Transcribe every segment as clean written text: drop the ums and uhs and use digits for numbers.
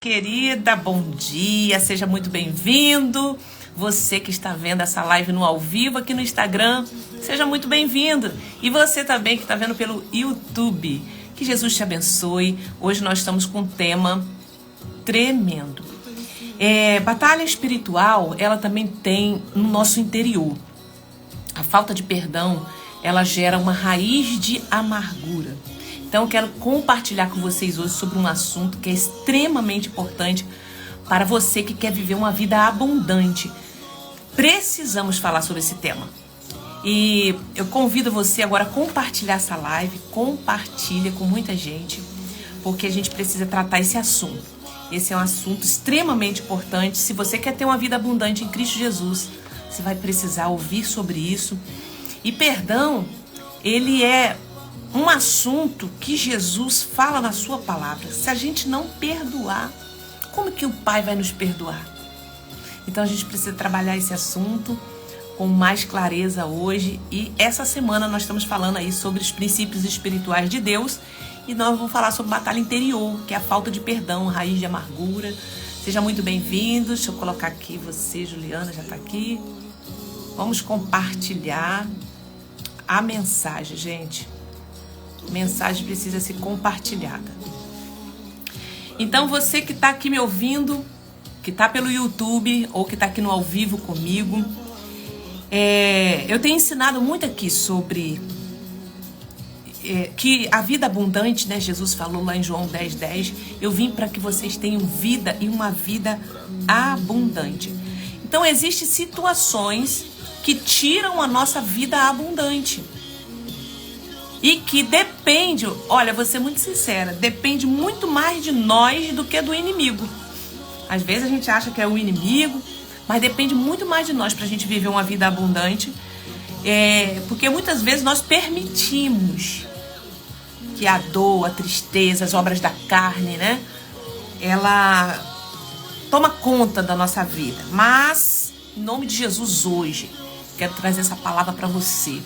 Querida, bom dia, seja muito bem-vindo. Você que está vendo essa live no ao vivo aqui no Instagram, seja muito bem-vindo. E você também que está vendo pelo YouTube, que Jesus te abençoe. Hoje nós estamos com um tema tremendo. Batalha espiritual, ela também tem no nosso interior. A falta de perdão, ela gera uma raiz de amargura. Então eu quero compartilhar com vocês hoje sobre um assunto que é extremamente importante para você que quer viver uma vida abundante. Precisamos falar sobre esse tema. E eu convido você agora a compartilhar essa live, compartilha com muita gente, porque a gente precisa tratar esse assunto. Esse é um assunto extremamente importante. Se você quer ter uma vida abundante em Cristo Jesus, você vai precisar ouvir sobre isso. E perdão, ele é um assunto que Jesus fala na sua palavra. Se a gente não perdoar, como que o Pai vai nos perdoar? Então a gente precisa trabalhar esse assunto com mais clareza hoje. E essa semana nós estamos falando aí sobre os princípios espirituais de Deus. E nós vamos falar sobre batalha interior, que é a falta de perdão, raiz de amargura. Seja muito bem-vindo. Deixa eu colocar aqui você, Juliana, já está aqui. Vamos compartilhar a mensagem, gente. A mensagem precisa ser compartilhada. Então você que está aqui me ouvindo, que está pelo YouTube ou que está aqui no ao vivo comigo, eu tenho ensinado muito aqui sobre que a vida abundante, né? Jesus falou lá em João 10:10, eu vim para que vocês tenham vida e uma vida abundante. Então existem situações que tiram a nossa vida abundante. E que depende, olha, vou ser muito sincera, depende muito mais de nós do que do inimigo. Às vezes a gente acha que é o inimigo, mas depende muito mais de nós para a gente viver uma vida abundante. Porque muitas vezes nós permitimos que a dor, a tristeza, as obras da carne, né? Ela toma conta da nossa vida. Mas, em nome de Jesus hoje, quero trazer essa palavra para você.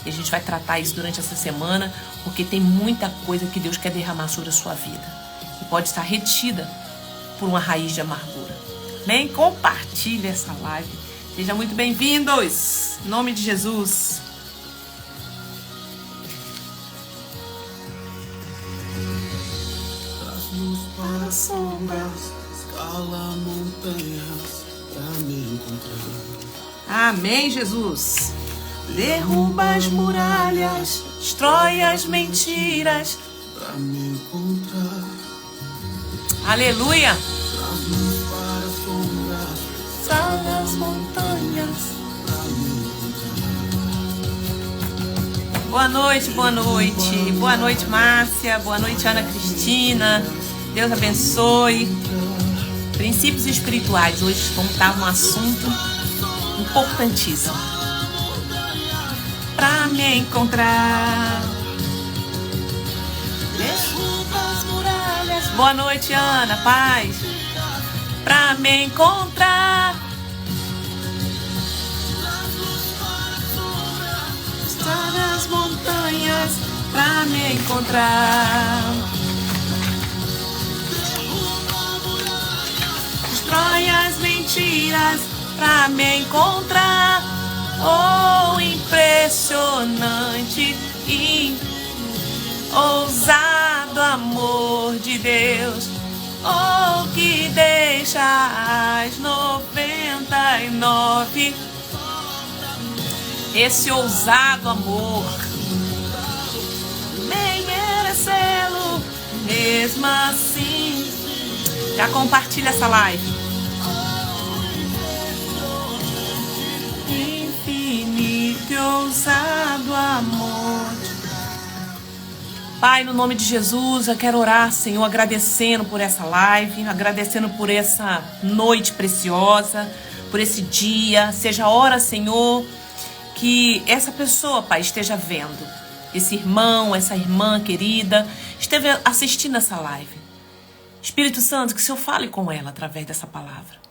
E a gente vai tratar isso durante essa semana, porque tem muita coisa que Deus quer derramar sobre a sua vida. E pode estar retida por uma raiz de amargura. Amém? Compartilhe essa live. Sejam muito bem-vindos. Em nome de Jesus. Traz-nos para sombras, escala montanhas pra me encontrar. Amém, Jesus. Derruba as muralhas, destrói as mentiras. Pra me encontrar. Aleluia. Traz-nos para sombras, Escala as montanhas. pra me encontrar. Boa noite, boa noite. Boa noite, Márcia. Boa noite, Ana Cristina. Deus abençoe. Princípios espirituais. Hoje vamos estar num assunto importantíssimo. Pra me encontrar. Derruba as muralhas. Boa noite, Ana. Paz. Pra me encontrar. Está nas montanhas. Pra me encontrar. Destrói as mentiras. Pra me encontrar. Oh, impressionante e ousado amor de Deus. Oh, que deixa as 99. Esse ousado amor merecê-lo mesmo assim. Já compartilha essa live. Que ousado amor. Pai, no nome de Jesus, eu quero orar, Senhor, agradecendo por essa live, agradecendo por essa noite preciosa, por esse dia. Seja a hora, Senhor, que essa pessoa, Pai, esteja vendo. Esse irmão, essa irmã querida, esteja assistindo essa live. Espírito Santo, que o Senhor fale com ela através dessa palavra.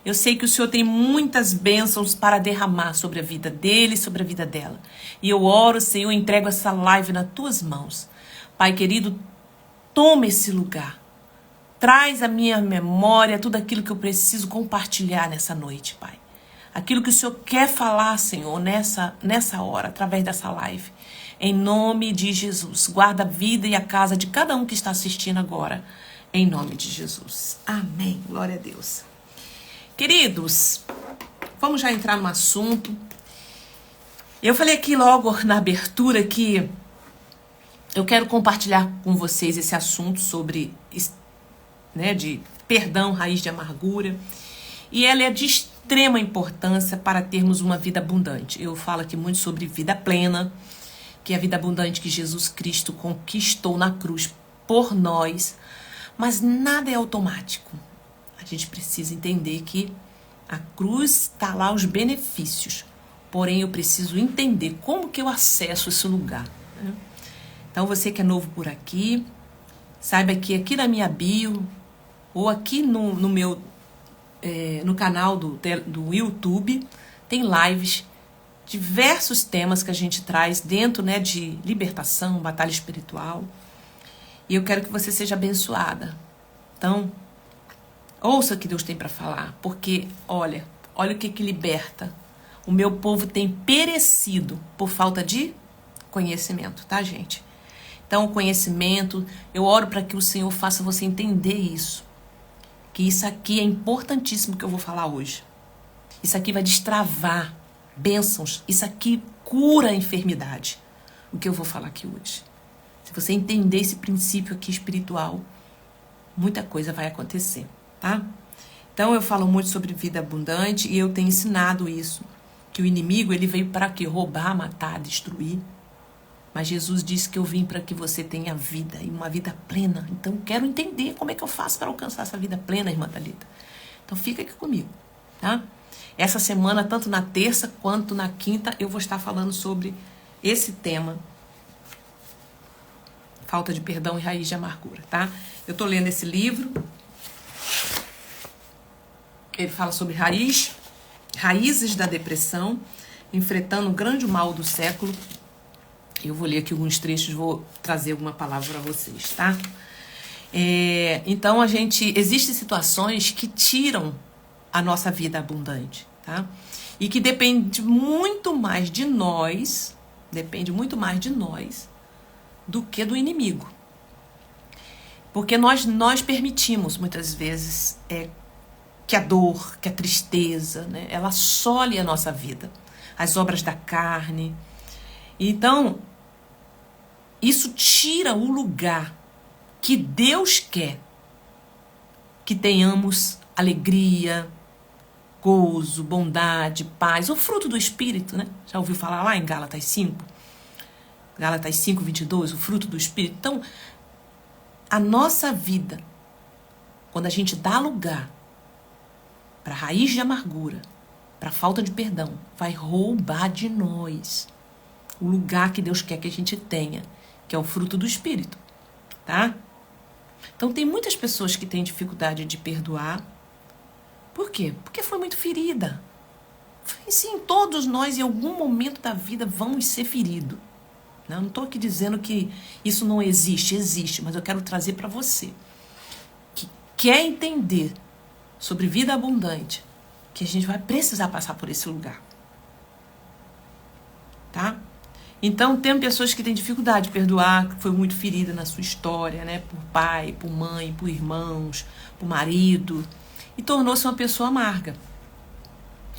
Eu sei que o Senhor tem muitas bênçãos para derramar sobre a vida dele e sobre a vida dela. E eu oro, Senhor, entrego essa live nas tuas mãos. Pai querido, toma esse lugar. Traz à minha memória tudo aquilo que eu preciso compartilhar nessa noite, Pai. Aquilo que o Senhor quer falar, Senhor, nessa hora, através dessa live. Em nome de Jesus. Guarda a vida e a casa de cada um que está assistindo agora. Em nome de Jesus. Amém. Glória a Deus. Queridos, vamos já entrar no assunto. Eu falei aqui logo na abertura que eu quero compartilhar com vocês esse assunto sobre, né, de perdão, raiz de amargura. E ela é de extrema importância para termos uma vida abundante. Eu falo aqui muito sobre vida plena, que é a vida abundante que Jesus Cristo conquistou na cruz por nós. Mas nada é automático. A gente precisa entender que a cruz está lá os benefícios. Porém, eu preciso entender como que eu acesso esse lugar, né? Então, você que é novo por aqui, saiba que aqui na minha bio, ou aqui no meu no canal do YouTube, tem lives, diversos temas que a gente traz dentro, né, de libertação, batalha espiritual. E eu quero que você seja abençoada. Então, ouça o que Deus tem para falar, porque, olha o que liberta. O meu povo tem perecido por falta de conhecimento, tá, gente? Então, o conhecimento, eu oro para que o Senhor faça você entender isso. Que isso aqui é importantíssimo que eu vou falar hoje. Isso aqui vai destravar bênçãos. Isso aqui cura a enfermidade. O que eu vou falar aqui hoje. Se você entender esse princípio aqui espiritual, muita coisa vai acontecer, tá? Então, eu falo muito sobre vida abundante e eu tenho ensinado isso. Que o inimigo, ele veio para quê? Roubar, matar, destruir. Mas Jesus disse que eu vim para que você tenha vida, e uma vida plena. Então, eu quero entender como é que eu faço para alcançar essa vida plena, irmã Thalita. Então, fica aqui comigo, tá? Essa semana, tanto na terça quanto na quinta, eu vou estar falando sobre esse tema. Falta de perdão e raiz de amargura, tá? Eu tô lendo esse livro. Ele fala sobre raízes da depressão, enfrentando o grande mal do século. Eu vou ler aqui alguns trechos, vou trazer alguma palavra para vocês, tá? Então, existem situações que tiram a nossa vida abundante, tá? E que depende muito mais de nós do que do inimigo. Porque nós permitimos, muitas vezes, que a dor, que a tristeza, né, ela assole a nossa vida. As obras da carne. Então, isso tira o lugar que Deus quer que tenhamos alegria, gozo, bondade, paz, o fruto do Espírito, né? Já ouviu falar lá em Gálatas 5? Gálatas 5, 22, o fruto do Espírito. Então, a nossa vida, quando a gente dá lugar para raiz de amargura, para falta de perdão, vai roubar de nós o lugar que Deus quer que a gente tenha, que é o fruto do Espírito, tá? Então, tem muitas pessoas que têm dificuldade de perdoar. Por quê? Porque foi muito ferida. Sim, todos nós, em algum momento da vida, vamos ser feridos. Não estou aqui dizendo que isso não existe, existe, mas eu quero trazer para você que quer entender sobre vida abundante, que a gente vai precisar passar por esse lugar. Tá? Então, tem pessoas que têm dificuldade de perdoar, que foi muito ferida na sua história, né? Por pai, por mãe, por irmãos, por marido, e tornou-se uma pessoa amarga,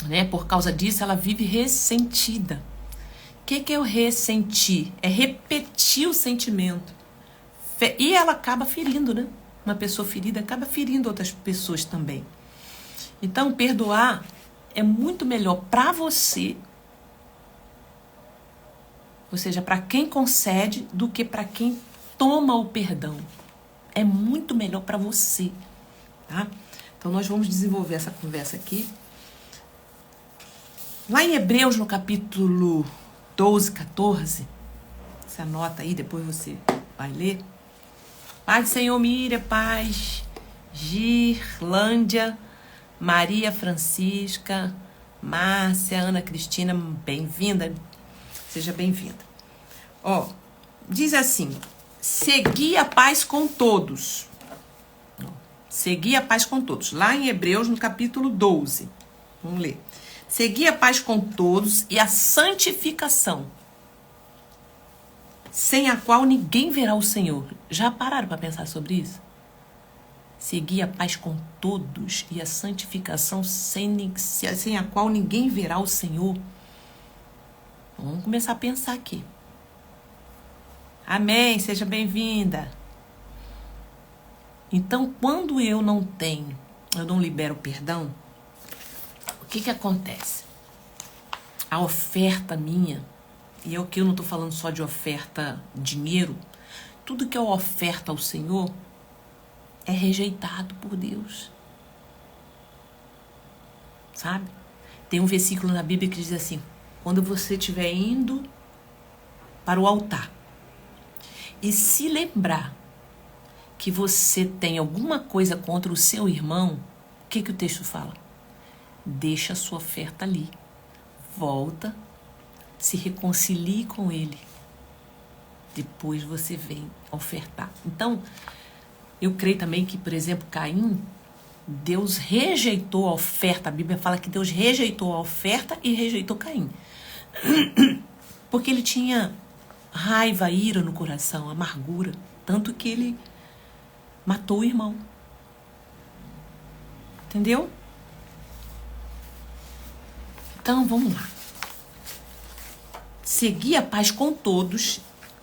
né? Por causa disso, ela vive ressentida. O que é o ressentir? É repetir o sentimento. E ela acaba ferindo, né? Uma pessoa ferida acaba ferindo outras pessoas também. Então, perdoar é muito melhor para você, ou seja, para quem concede, do que para quem toma o perdão. É muito melhor para você, tá? Então, nós vamos desenvolver essa conversa aqui. Lá em Hebreus, no capítulo 12, 14, você anota aí, depois você vai ler. Paz do Senhor, Miriam, paz, Girlândia, Maria Francisca, Márcia, Ana Cristina, bem-vinda, seja bem-vinda. Ó, diz assim: segui a paz com todos. Segui a paz com todos. Lá em Hebreus, no capítulo 12. Vamos ler. Segui a paz com todos e a santificação, sem a qual ninguém verá o Senhor. Já pararam para pensar sobre isso? Segui a paz com todos e a santificação, sem a qual ninguém verá o Senhor. Vamos começar a pensar aqui. Amém, seja bem-vinda. Então, quando eu não libero perdão, o que acontece? A oferta minha, e é o que eu não estou falando só de oferta dinheiro, tudo que eu oferto ao Senhor é rejeitado por Deus. Sabe? Tem um versículo na Bíblia que diz assim: quando você estiver indo para o altar e se lembrar que você tem alguma coisa contra o seu irmão, o que o texto fala? Deixa a sua oferta ali. Volta, se reconcilie com ele. Depois você vem ofertar. Então, eu creio também que, por exemplo, Caim, Deus rejeitou a oferta. A Bíblia fala que Deus rejeitou a oferta e rejeitou Caim. Porque ele tinha raiva, ira no coração, amargura. Tanto que ele matou o irmão. Entendeu? Então, vamos lá. Segui a paz com todos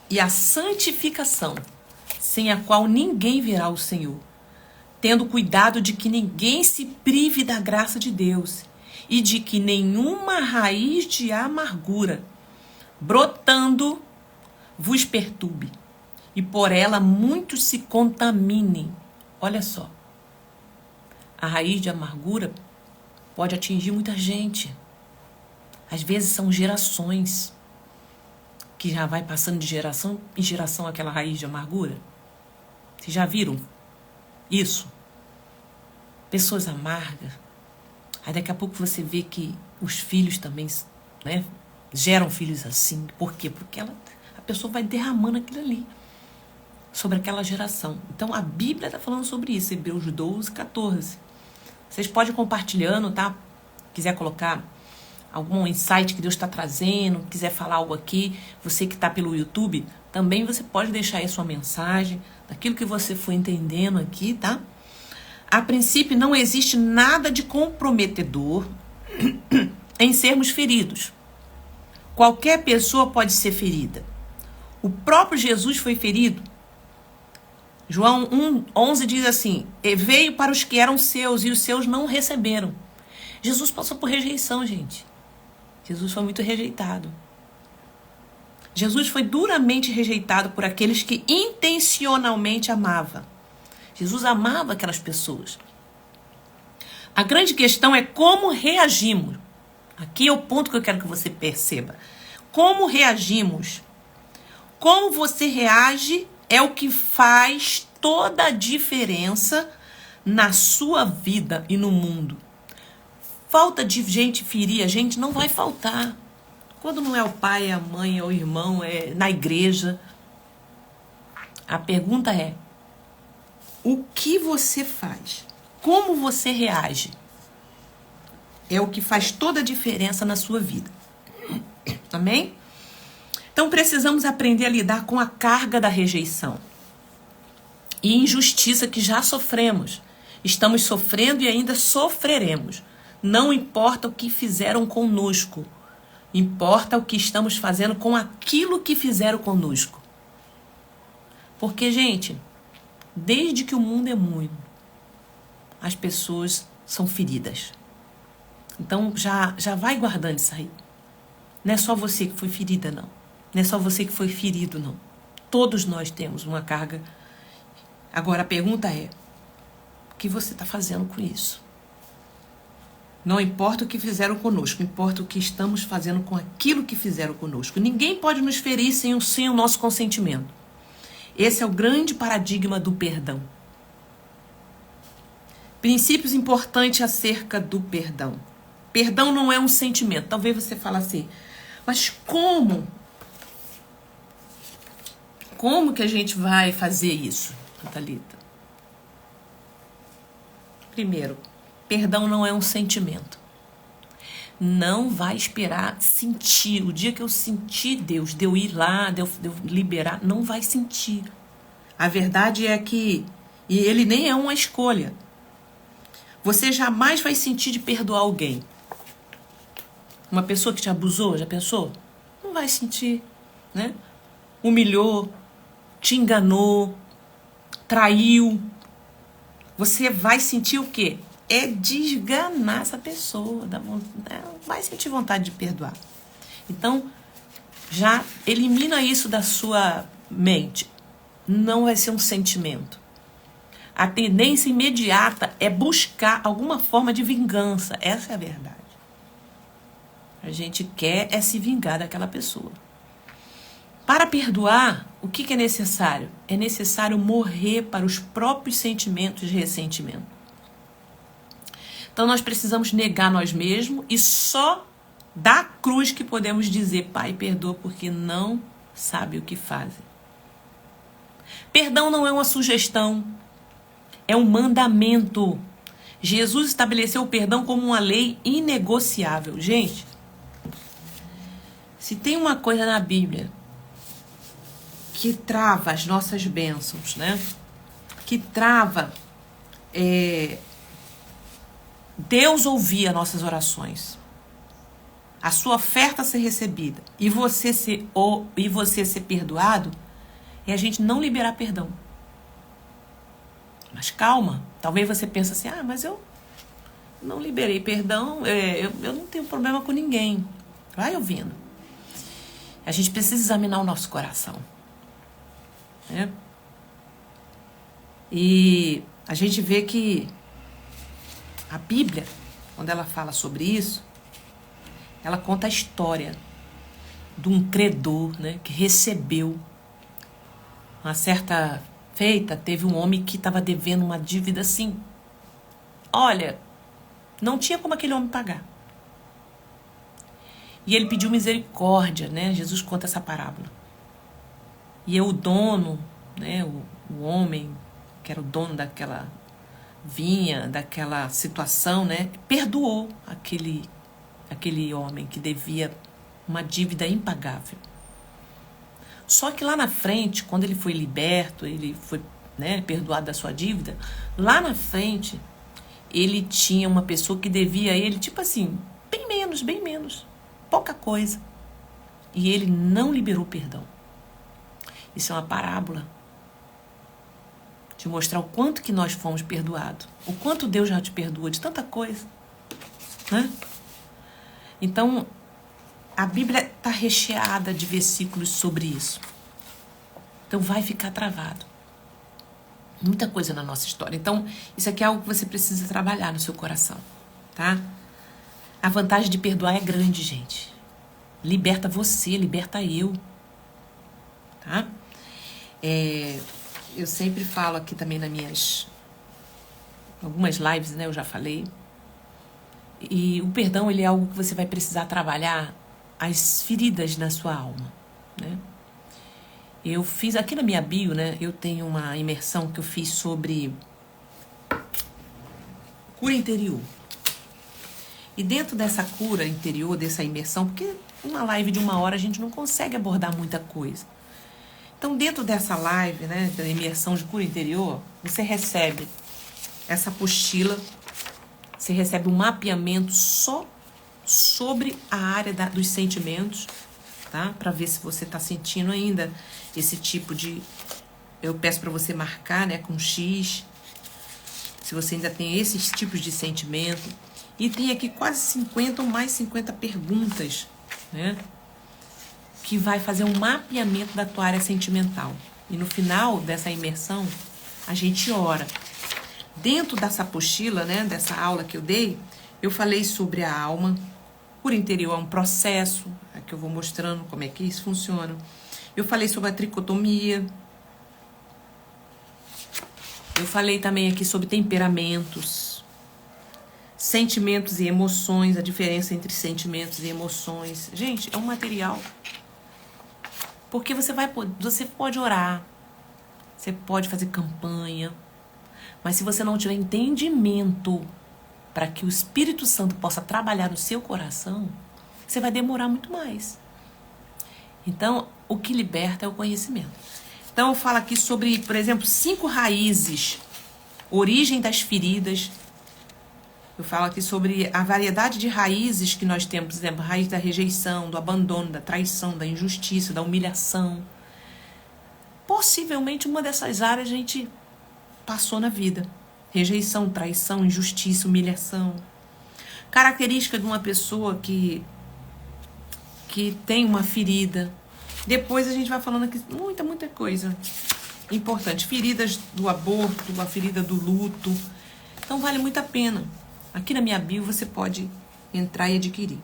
e a santificação, sem a qual ninguém verá o Senhor, tendo cuidado de que ninguém se prive da graça de Deus e de que nenhuma raiz de amargura, brotando, vos perturbe, e por ela muitos se contaminem. Olha só, a raiz de amargura pode atingir muita gente. Às vezes são gerações que já vai passando de geração em geração aquela raiz de amargura. Vocês já viram isso? Pessoas amargas. Aí daqui a pouco você vê que os filhos também, né, geram filhos assim. Por quê? Porque a pessoa vai derramando aquilo ali sobre aquela geração. Então a Bíblia está falando sobre isso, Hebreus 12, 14. Vocês podem ir compartilhando, tá? Quiser colocar algum insight que Deus está trazendo, quiser falar algo aqui, você que está pelo YouTube, também você pode deixar aí a sua mensagem, daquilo que você foi entendendo aqui, tá? A princípio, não existe nada de comprometedor em sermos feridos. Qualquer pessoa pode ser ferida. O próprio Jesus foi ferido. João 1:11 diz assim: veio para os que eram seus e os seus não receberam. Jesus passou por rejeição, gente. Jesus foi muito rejeitado. Jesus foi duramente rejeitado por aqueles que intencionalmente amava. Jesus amava aquelas pessoas. A grande questão é como reagimos. Aqui é o ponto que eu quero que você perceba. Como reagimos? Como você reage é o que faz toda a diferença na sua vida e no mundo. Falta de gente ferir a gente não vai faltar. Quando não é o pai, é a mãe, é o irmão, é na igreja. A pergunta é: o que você faz? Como você reage? É o que faz toda a diferença na sua vida. Amém? Então precisamos aprender a lidar com a carga da rejeição e injustiça que já sofremos. Estamos sofrendo e ainda sofreremos. Não importa o que fizeram conosco. Importa o que estamos fazendo com aquilo que fizeram conosco. Porque, gente, desde que o mundo é mundo, as pessoas são feridas. Então, já vai guardando isso aí. Não é só você que foi ferida, não. Não é só você que foi ferido, não. Todos nós temos uma carga. Agora, a pergunta é: o que você está fazendo com isso? Não importa o que fizeram conosco, importa o que estamos fazendo com aquilo que fizeram conosco. Ninguém pode nos ferir sem o nosso consentimento. Esse é o grande paradigma do perdão. Princípios importantes acerca do perdão. Perdão não é um sentimento. Talvez você fale assim: mas como? Como que a gente vai fazer isso, Thalita? Primeiro, perdão não é um sentimento. Não vai esperar sentir. O dia que eu sentir Deus, de eu ir lá, de eu liberar, não vai sentir. A verdade é que e ele nem é uma escolha. Você jamais vai sentir de perdoar alguém. Uma pessoa que te abusou, já pensou? Não vai sentir, né? Humilhou, te enganou, traiu. Você vai sentir o quê? É desganar essa pessoa. Vai sentir vontade de perdoar. Então, já elimina isso da sua mente. Não vai ser um sentimento. A tendência imediata é buscar alguma forma de vingança. Essa é a verdade. A gente quer é se vingar daquela pessoa. Para perdoar, o que é necessário? É necessário morrer para os próprios sentimentos de ressentimento. Então nós precisamos negar nós mesmos e só da cruz que podemos dizer: Pai, perdoa porque não sabe o que fazem. Perdão não é uma sugestão, é um mandamento. Jesus estabeleceu o perdão como uma lei inegociável. Gente, se tem uma coisa na Bíblia que trava as nossas bênçãos, né? Que trava Deus ouvir nossas orações, a sua oferta ser recebida e você ser perdoado, é a gente não liberar perdão. Mas calma, talvez você pense assim: mas eu não liberei perdão, eu não tenho problema com ninguém. Vai ouvindo. A gente precisa examinar o nosso coração, né? E a gente vê que a Bíblia, quando ela fala sobre isso, ela conta a história de um credor, né, que recebeu. Uma certa feita, teve um homem que estava devendo uma dívida assim. Olha, não tinha como aquele homem pagar. E ele pediu misericórdia, né? Jesus conta essa parábola. E o dono, né, o homem, que era o dono daquela vinha, daquela situação, né, perdoou aquele homem que devia uma dívida impagável. Só que lá na frente, quando ele foi liberto, ele foi, né, perdoado da sua dívida, lá na frente, ele tinha uma pessoa que devia a ele, tipo assim, bem menos, pouca coisa. E ele não liberou perdão. Isso é uma parábola de mostrar o quanto que nós fomos perdoados, o quanto Deus já te perdoa de tanta coisa, né? Então, a Bíblia está recheada de versículos sobre isso. Então, vai ficar travado. Muita coisa na nossa história. Então, isso aqui é algo que você precisa trabalhar no seu coração, tá? A vantagem de perdoar é grande, gente. Liberta você, liberta eu, tá? Eu sempre falo aqui também nas minhas algumas lives, né? Eu já falei. E o perdão, ele é algo que você vai precisar trabalhar as feridas na sua alma, né? Eu fiz aqui na minha bio, né? Eu tenho uma imersão que eu fiz sobre cura interior. E dentro dessa cura interior, dessa imersão, porque uma live de 1 hora a gente não consegue abordar muita coisa. Então, dentro dessa live, né, da imersão de cura interior, você recebe essa apostila, você recebe um mapeamento só sobre a área dos sentimentos, tá? Para ver se você está sentindo ainda esse tipo de... Eu peço para você marcar, né, com X, se você ainda tem esses tipos de sentimento. E tem aqui quase 50 ou mais 50 perguntas, né, que vai fazer um mapeamento da tua área sentimental. E no final dessa imersão, a gente ora. Dentro dessa apostila, né, dessa aula que eu dei, eu falei sobre a alma. Cura interior é um processo, aqui eu vou mostrando como é que isso funciona. Eu falei sobre a tricotomia. Eu falei também aqui sobre temperamentos, sentimentos e emoções, a diferença entre sentimentos e emoções. Gente, é um material. Porque você pode orar, você pode fazer campanha, Mas se você não tiver entendimento para que o Espírito Santo possa trabalhar no seu coração, você vai demorar muito mais. Então, o que liberta é o conhecimento. Então, eu falo aqui sobre, por exemplo, 5 raízes, origem das feridas. Eu falo aqui sobre a variedade de raízes que nós temos, por exemplo, raiz da rejeição, do abandono, da traição, da injustiça, da humilhação. Possivelmente uma dessas áreas a gente passou na vida. Rejeição, traição, injustiça, humilhação. Característica de uma pessoa que tem uma ferida. Depois a gente vai falando aqui muita coisa importante. Feridas do aborto, a ferida do luto. Então vale muito a pena. Aqui na minha bio você pode entrar e adquirir.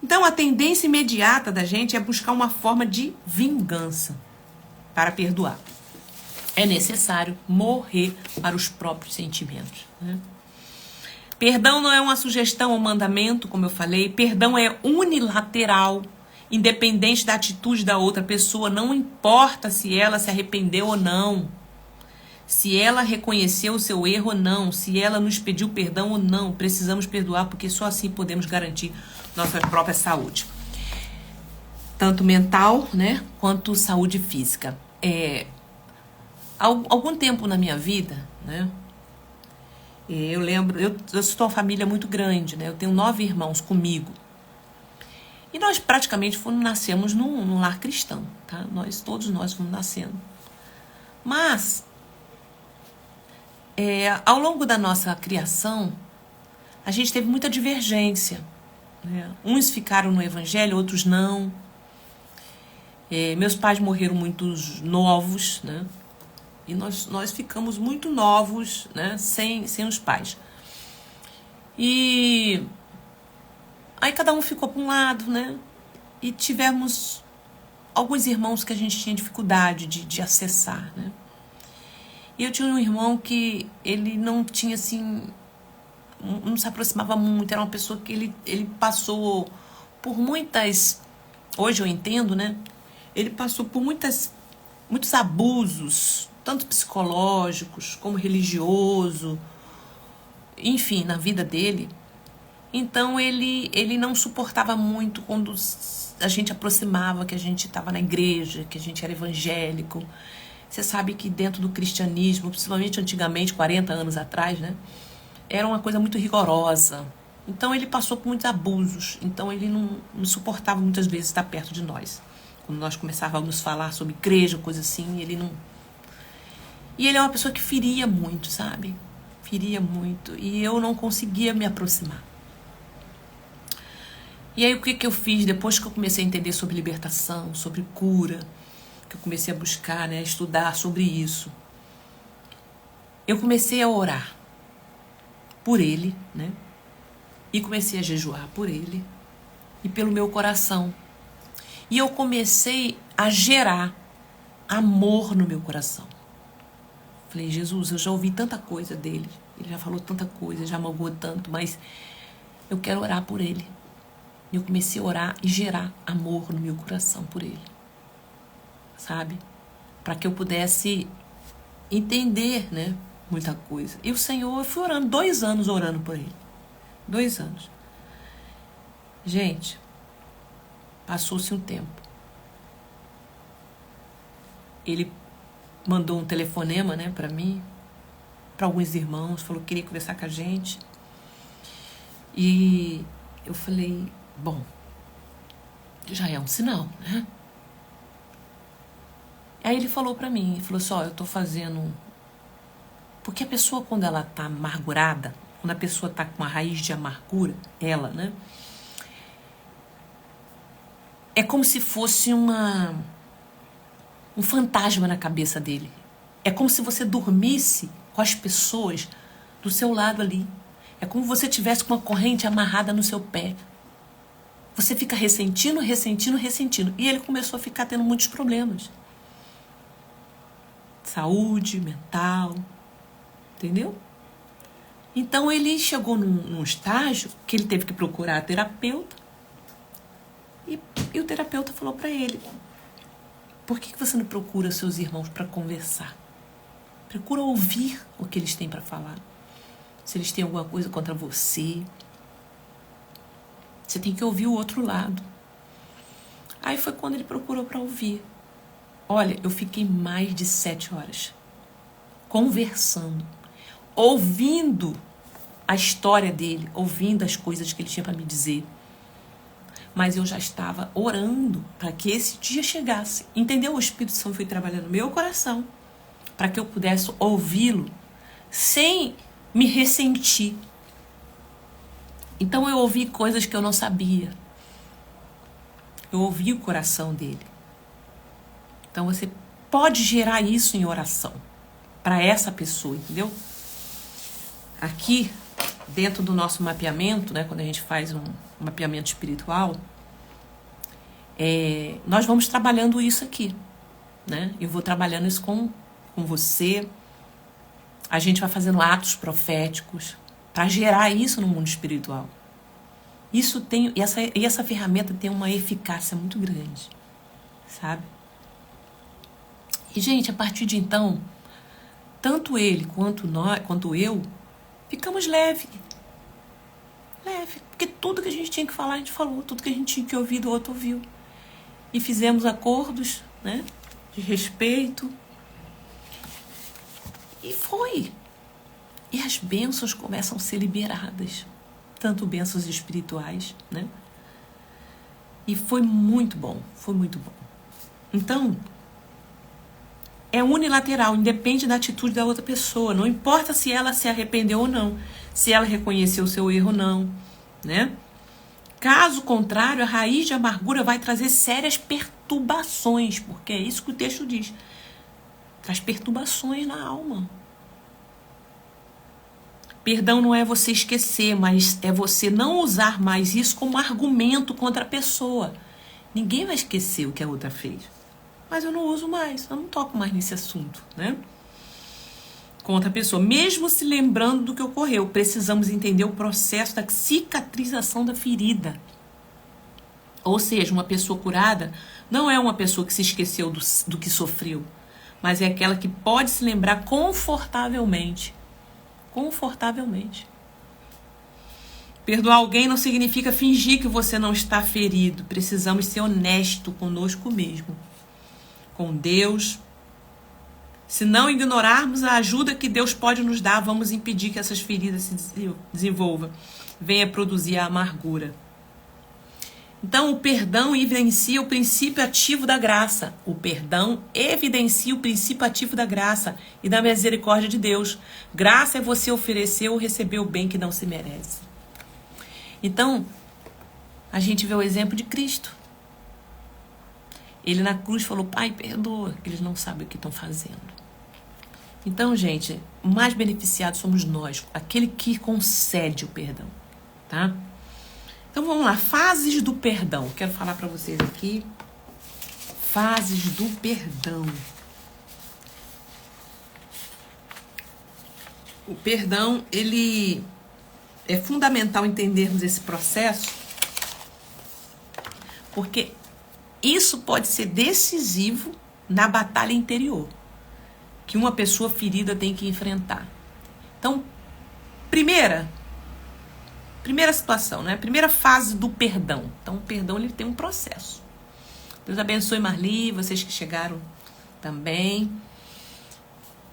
Então a tendência imediata da gente é buscar uma forma de vingança para perdoar. É necessário morrer para os próprios sentimentos, né? Perdão não é uma sugestão ou mandamento, como eu falei. Perdão é unilateral, independente da atitude da outra pessoa. Não importa se ela se arrependeu ou não, se ela reconheceu o seu erro ou não, se ela nos pediu perdão ou não. Precisamos perdoar, porque só assim podemos garantir nossa própria saúde, tanto mental, né, quanto saúde física. Algum tempo na minha vida, né, eu lembro, eu sou uma família muito grande, né, eu tenho 9 irmãos comigo. E nós praticamente nascemos num lar cristão, tá? Todos nós fomos nascendo. Mas, ao longo da nossa criação, a gente teve muita divergência, né? Uns ficaram no evangelho, outros não. Meus pais morreram muito novos, né? E nós ficamos muito novos, né? Sem os pais. E aí cada um ficou para um lado, né? E tivemos alguns irmãos que a gente tinha dificuldade de acessar, né? E eu tinha um irmão que ele não tinha, assim, não se aproximava muito. Era uma pessoa que ele passou por muitas... Hoje eu entendo, né? Ele passou por muitos abusos, tanto psicológicos como religioso, enfim, na vida dele. Então ele não suportava muito quando a gente aproximava, que a gente estava na igreja, que a gente era evangélico. Você sabe que dentro do cristianismo, principalmente antigamente, 40 anos atrás, né, era uma coisa muito rigorosa. Então ele passou por muitos abusos. Então ele não suportava muitas vezes estar perto de nós. Quando nós começávamos a falar sobre igreja, coisa assim, ele não... E ele é uma pessoa que feria muito, sabe? Feria muito. E eu não conseguia me aproximar. E aí o que eu fiz depois que eu comecei a entender sobre libertação, sobre cura, que eu comecei a buscar, né, estudar sobre isso, eu comecei a orar por ele, né? E comecei a jejuar por ele e pelo meu coração. E eu comecei a gerar amor no meu coração. Falei, Jesus, eu já ouvi tanta coisa dele, ele já falou tanta coisa, já magoou tanto, mas eu quero orar por ele. E eu comecei a orar e gerar amor no meu coração por ele, sabe? Para que eu pudesse entender, né, muita coisa. E o Senhor, eu fui orando, 2 anos orando por ele. 2 anos. Gente, passou-se um tempo. Ele mandou um telefonema, né, para mim, para alguns irmãos, falou que queria conversar com a gente. E eu falei, bom, já é um sinal, né? Aí ele falou pra mim, falou assim, eu tô fazendo... Porque a pessoa, quando ela tá amargurada, quando a pessoa tá com uma raiz de amargura, ela, né? É como se fosse um fantasma na cabeça dele. É como se você dormisse com as pessoas do seu lado ali. É como se você tivesse com uma corrente amarrada no seu pé. Você fica ressentindo. E ele começou a ficar tendo muitos problemas. Saúde, mental. Entendeu? Então ele chegou num estágio que ele teve que procurar a terapeuta. E o terapeuta falou para ele, por que você não procura seus irmãos para conversar? Procura ouvir o que eles têm para falar. Se eles têm alguma coisa contra você, você tem que ouvir o outro lado. Aí foi quando ele procurou para ouvir. Olha, eu fiquei mais de 7 horas conversando, ouvindo a história dele, ouvindo as coisas que ele tinha para me dizer. Mas eu já estava orando para que esse dia chegasse. Entendeu? O Espírito Santo foi trabalhando no meu coração para que eu pudesse ouvi-lo sem me ressentir. Então eu ouvi coisas que eu não sabia. Eu ouvi o coração dele. Então você pode gerar isso em oração para essa pessoa, entendeu? Aqui, dentro do nosso mapeamento, né, quando a gente faz um mapeamento espiritual, nós vamos trabalhando isso aqui, né? Eu vou trabalhando isso com você. A gente vai fazendo atos proféticos para gerar isso no mundo espiritual. Essa ferramenta tem uma eficácia muito grande, sabe? E, gente, a partir de então, tanto ele quanto eu, ficamos leve. Porque tudo que a gente tinha que falar, a gente falou. Tudo que a gente tinha que ouvir, do outro ouviu. E fizemos acordos, né, de respeito. E foi. E as bênçãos começam a ser liberadas. Tanto bênçãos espirituais, né? E foi muito bom. Foi muito bom. Então, é unilateral, independe da atitude da outra pessoa. Não importa se ela se arrependeu ou não. Se ela reconheceu o seu erro ou não, né? Caso contrário, a raiz de amargura vai trazer sérias perturbações, porque é isso que o texto diz. Traz perturbações na alma. Perdão não é você esquecer, mas é você não usar mais isso como argumento contra a pessoa. Ninguém vai esquecer o que a outra fez. Mas eu não uso mais, eu não toco mais nesse assunto, né? Contra a pessoa. Mesmo se lembrando do que ocorreu, precisamos entender o processo da cicatrização da ferida. Ou seja, uma pessoa curada não é uma pessoa que se esqueceu do que sofreu, mas é aquela que pode se lembrar confortavelmente. Confortavelmente. Perdoar alguém não significa fingir que você não está ferido. Precisamos ser honestos conosco mesmo, com Deus. Se não ignorarmos a ajuda que Deus pode nos dar, vamos impedir que essas feridas se desenvolvam, venha produzir a amargura. Então, o perdão evidencia o princípio ativo da graça. O perdão evidencia o princípio ativo da graça e da misericórdia de Deus. Graça é você oferecer ou receber o bem que não se merece. Então, a gente vê o exemplo de Cristo. Ele na cruz falou, Pai, perdoa, eles não sabem o que estão fazendo. Então, gente, o mais beneficiado somos nós, aquele que concede o perdão, tá? Então, vamos lá, fases do perdão. Quero falar para vocês aqui, fases do perdão. O perdão, ele é fundamental entendermos esse processo, porque isso pode ser decisivo na batalha interior que uma pessoa ferida tem que enfrentar. Então, primeira situação, né? Primeira fase do perdão. Então, o perdão ele tem um processo. Deus abençoe Marli, vocês que chegaram também.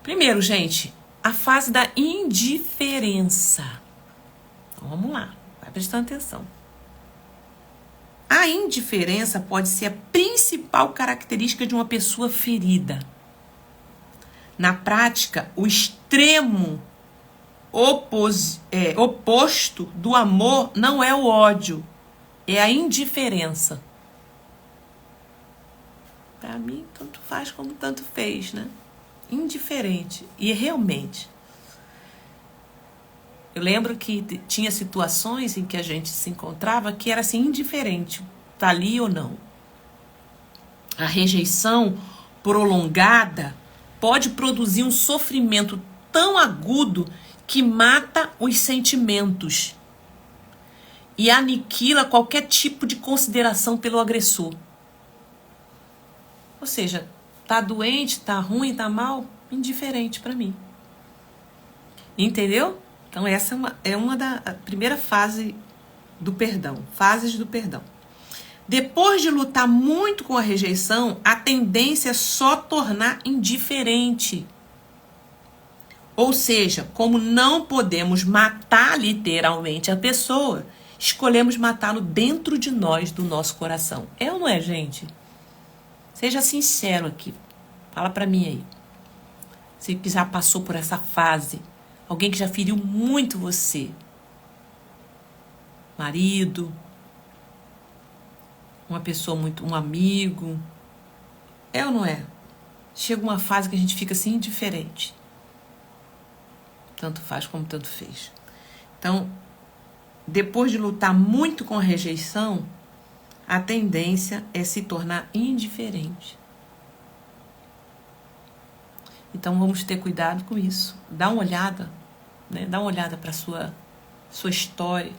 Primeiro, gente, a fase da indiferença. Então, vamos lá, vai prestando atenção. A indiferença pode ser a principal característica de uma pessoa ferida. Na prática, o extremo oposto do amor não é o ódio, é a indiferença. Para mim, tanto faz como tanto fez, né? Indiferente. E realmente, eu lembro que tinha situações em que a gente se encontrava que era assim, indiferente, tá ali ou não. A rejeição prolongada pode produzir um sofrimento tão agudo que mata os sentimentos e aniquila qualquer tipo de consideração pelo agressor. Ou seja, tá doente, tá ruim, tá mal, indiferente para mim. Entendeu? Então essa é uma da primeira fase do perdão, fases do perdão. Depois de lutar muito com a rejeição, a tendência é só tornar indiferente. Ou seja, como não podemos matar literalmente a pessoa, escolhemos matá-lo dentro de nós, do nosso coração. É ou não é, gente? Seja sincero aqui. Fala pra mim aí. Você que já passou por essa fase. Alguém que já feriu muito você. Marido. Uma pessoa muito... Um amigo. É ou não é? Chega uma fase que a gente fica assim indiferente. Tanto faz como tanto fez. Então, depois de lutar muito com a rejeição, a tendência é se tornar indiferente. Então, vamos ter cuidado com isso. Dá uma olhada, né? Dá uma olhada para a sua história.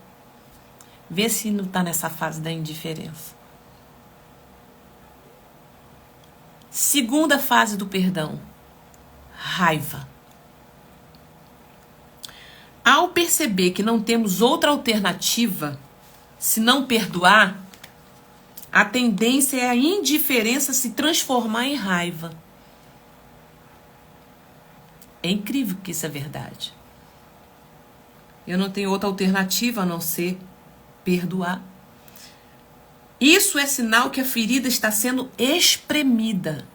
Vê se não está nessa fase da indiferença. Segunda fase do perdão. Raiva. Ao perceber que não temos outra alternativa, se não perdoar, a tendência é a indiferença se transformar em raiva. É incrível que isso é verdade. Eu não tenho outra alternativa a não ser perdoar. Isso é sinal que a ferida está sendo espremida.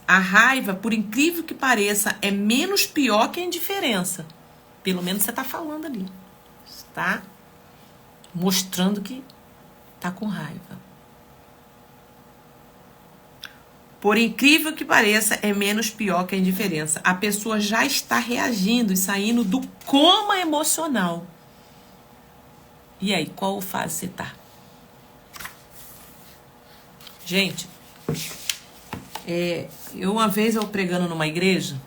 A raiva, por incrível que pareça, é menos pior que a indiferença. Pelo menos você está falando ali. Está mostrando que está com raiva. Por incrível que pareça, é menos pior que a indiferença. A pessoa já está reagindo e saindo do coma emocional. E aí, qual fase você está? Gente, uma vez eu pregando numa igreja,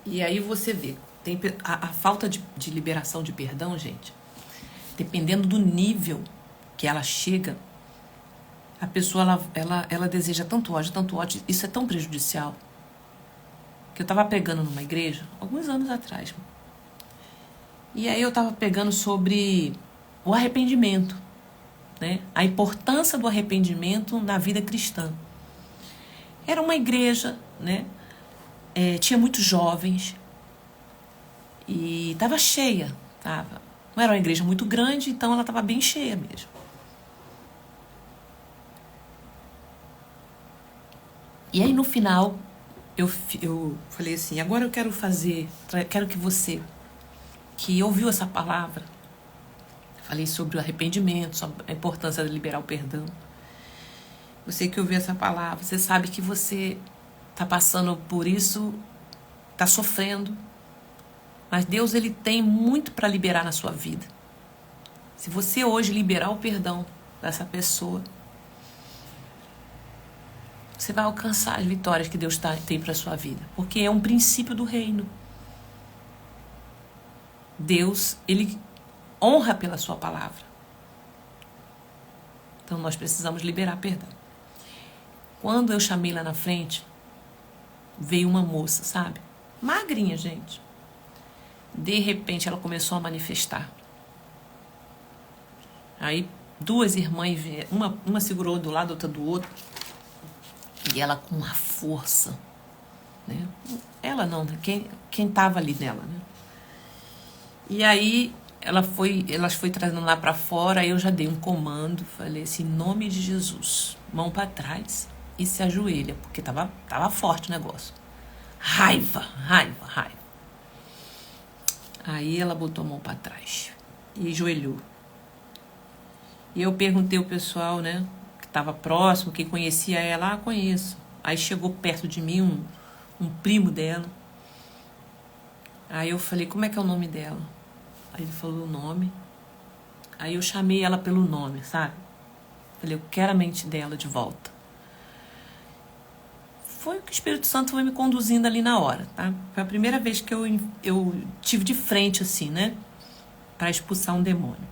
e aí você vê, tem a falta de liberação de perdão, gente, dependendo do nível que ela chega, a pessoa ela deseja tanto ódio, isso é tão prejudicial, que eu tava pregando numa igreja, alguns anos atrás, e aí eu tava pregando sobre o arrependimento, né? A importância do arrependimento na vida cristã. Era uma igreja, né? Tinha muitos jovens e estava cheia, tava. Não era uma igreja muito grande, então ela estava bem cheia mesmo. E aí no final eu falei assim, agora eu quero que você que ouviu essa palavra, falei sobre o arrependimento, sobre a importância de liberar o perdão. Você que ouviu essa palavra, você sabe que você está passando por isso, está sofrendo, mas Deus ele tem muito para liberar na sua vida. Se você hoje liberar o perdão dessa pessoa, você vai alcançar as vitórias que Deus tem para a sua vida, porque é um princípio do reino. Deus, ele honra pela sua palavra. Então nós precisamos liberar perdão. Quando eu chamei lá na frente, veio uma moça, sabe? Magrinha, gente. De repente ela começou a manifestar. Aí duas irmãs vieram, uma segurou do lado, outra do outro. E ela com uma força, né? Ela não, né? Quem tava ali nela, né? E aí elas foi trazendo lá para fora, aí eu já dei um comando, falei assim, em nome de Jesus, mão para trás e se ajoelha, porque tava forte o negócio. Raiva. Aí ela botou a mão para trás e ajoelhou. E eu perguntei ao pessoal, né, que estava próximo, quem conhecia ela, conheço. Aí chegou perto de mim um primo dela. Aí eu falei, como é que é o nome dela? Aí ele falou o nome. Aí eu chamei ela pelo nome, sabe? Falei, eu quero a mente dela de volta. Foi o que o Espírito Santo foi me conduzindo ali na hora, tá? Foi a primeira vez que eu tive de frente, assim, né? Para expulsar um demônio.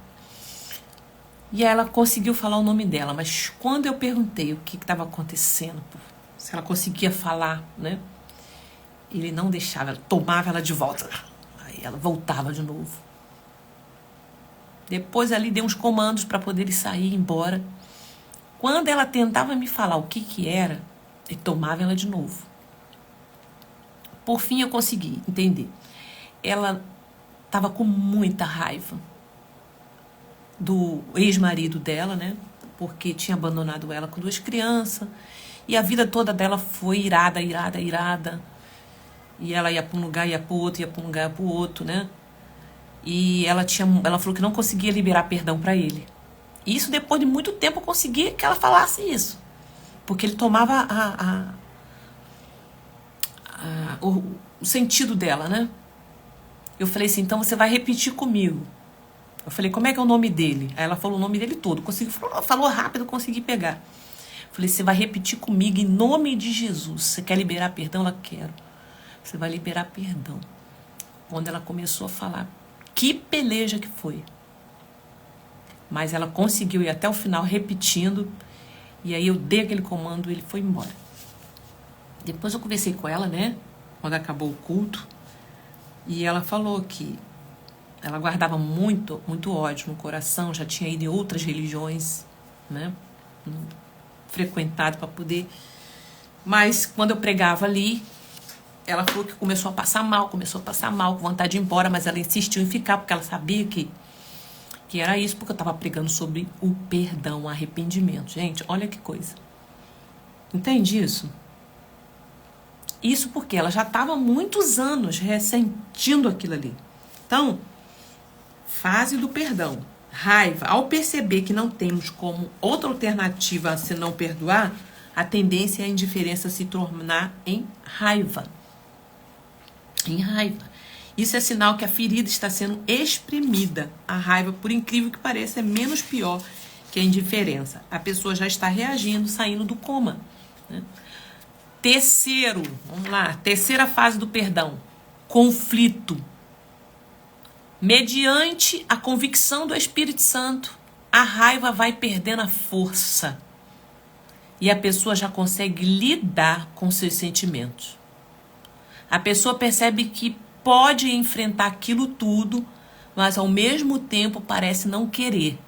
E ela conseguiu falar o nome dela, mas quando eu perguntei o que estava acontecendo, se ela conseguia falar, né? Ele não deixava, ela tomava ela de volta. Aí ela voltava de novo. Depois ali deu uns comandos para poder ele sair e ir embora. Quando ela tentava me falar o que era, ele tomava ela de novo. Por fim eu consegui entender. Ela estava com muita raiva do ex-marido dela, né? Porque tinha abandonado ela com 2 crianças. E a vida toda dela foi irada. E ela ia para um lugar, ia para o outro, ia para um lugar, ia para o outro, né? E ela falou que não conseguia liberar perdão para ele. E isso depois de muito tempo eu consegui que ela falasse isso. Porque ele tomava o sentido dela, né? Eu falei assim, então você vai repetir comigo. Eu falei, como é que é o nome dele? Aí ela falou o nome dele todo. Falou rápido, consegui pegar. Eu falei, você vai repetir comigo em nome de Jesus. Você quer liberar perdão? Ela quero. Você vai liberar perdão. Quando ela começou a falar, que peleja que foi. Mas ela conseguiu ir até o final repetindo. E aí eu dei aquele comando e ele foi embora. Depois eu conversei com ela, né? Quando acabou o culto. E ela falou que ela guardava muito ódio no coração. Já tinha ido em outras religiões, né? Frequentado para poder... Mas quando eu pregava ali, ela falou que começou a passar mal, com vontade de ir embora, mas ela insistiu em ficar, porque ela sabia que era isso, porque eu estava pregando sobre o perdão, o arrependimento. Gente, olha que coisa. Entende isso? Isso porque ela já estava há muitos anos ressentindo aquilo ali. Então, fase do perdão. Raiva. Ao perceber que não temos como outra alternativa a se não perdoar, a tendência é a indiferença se tornar em raiva. Em raiva. Isso é sinal que a ferida está sendo exprimida. A raiva, por incrível que pareça, é menos pior que a indiferença. A pessoa já está reagindo, saindo do coma, né? Terceira fase do perdão. Conflito. Mediante a convicção do Espírito Santo, a raiva vai perdendo a força. E a pessoa já consegue lidar com seus sentimentos. A pessoa percebe que pode enfrentar aquilo tudo, mas ao mesmo tempo parece não querer.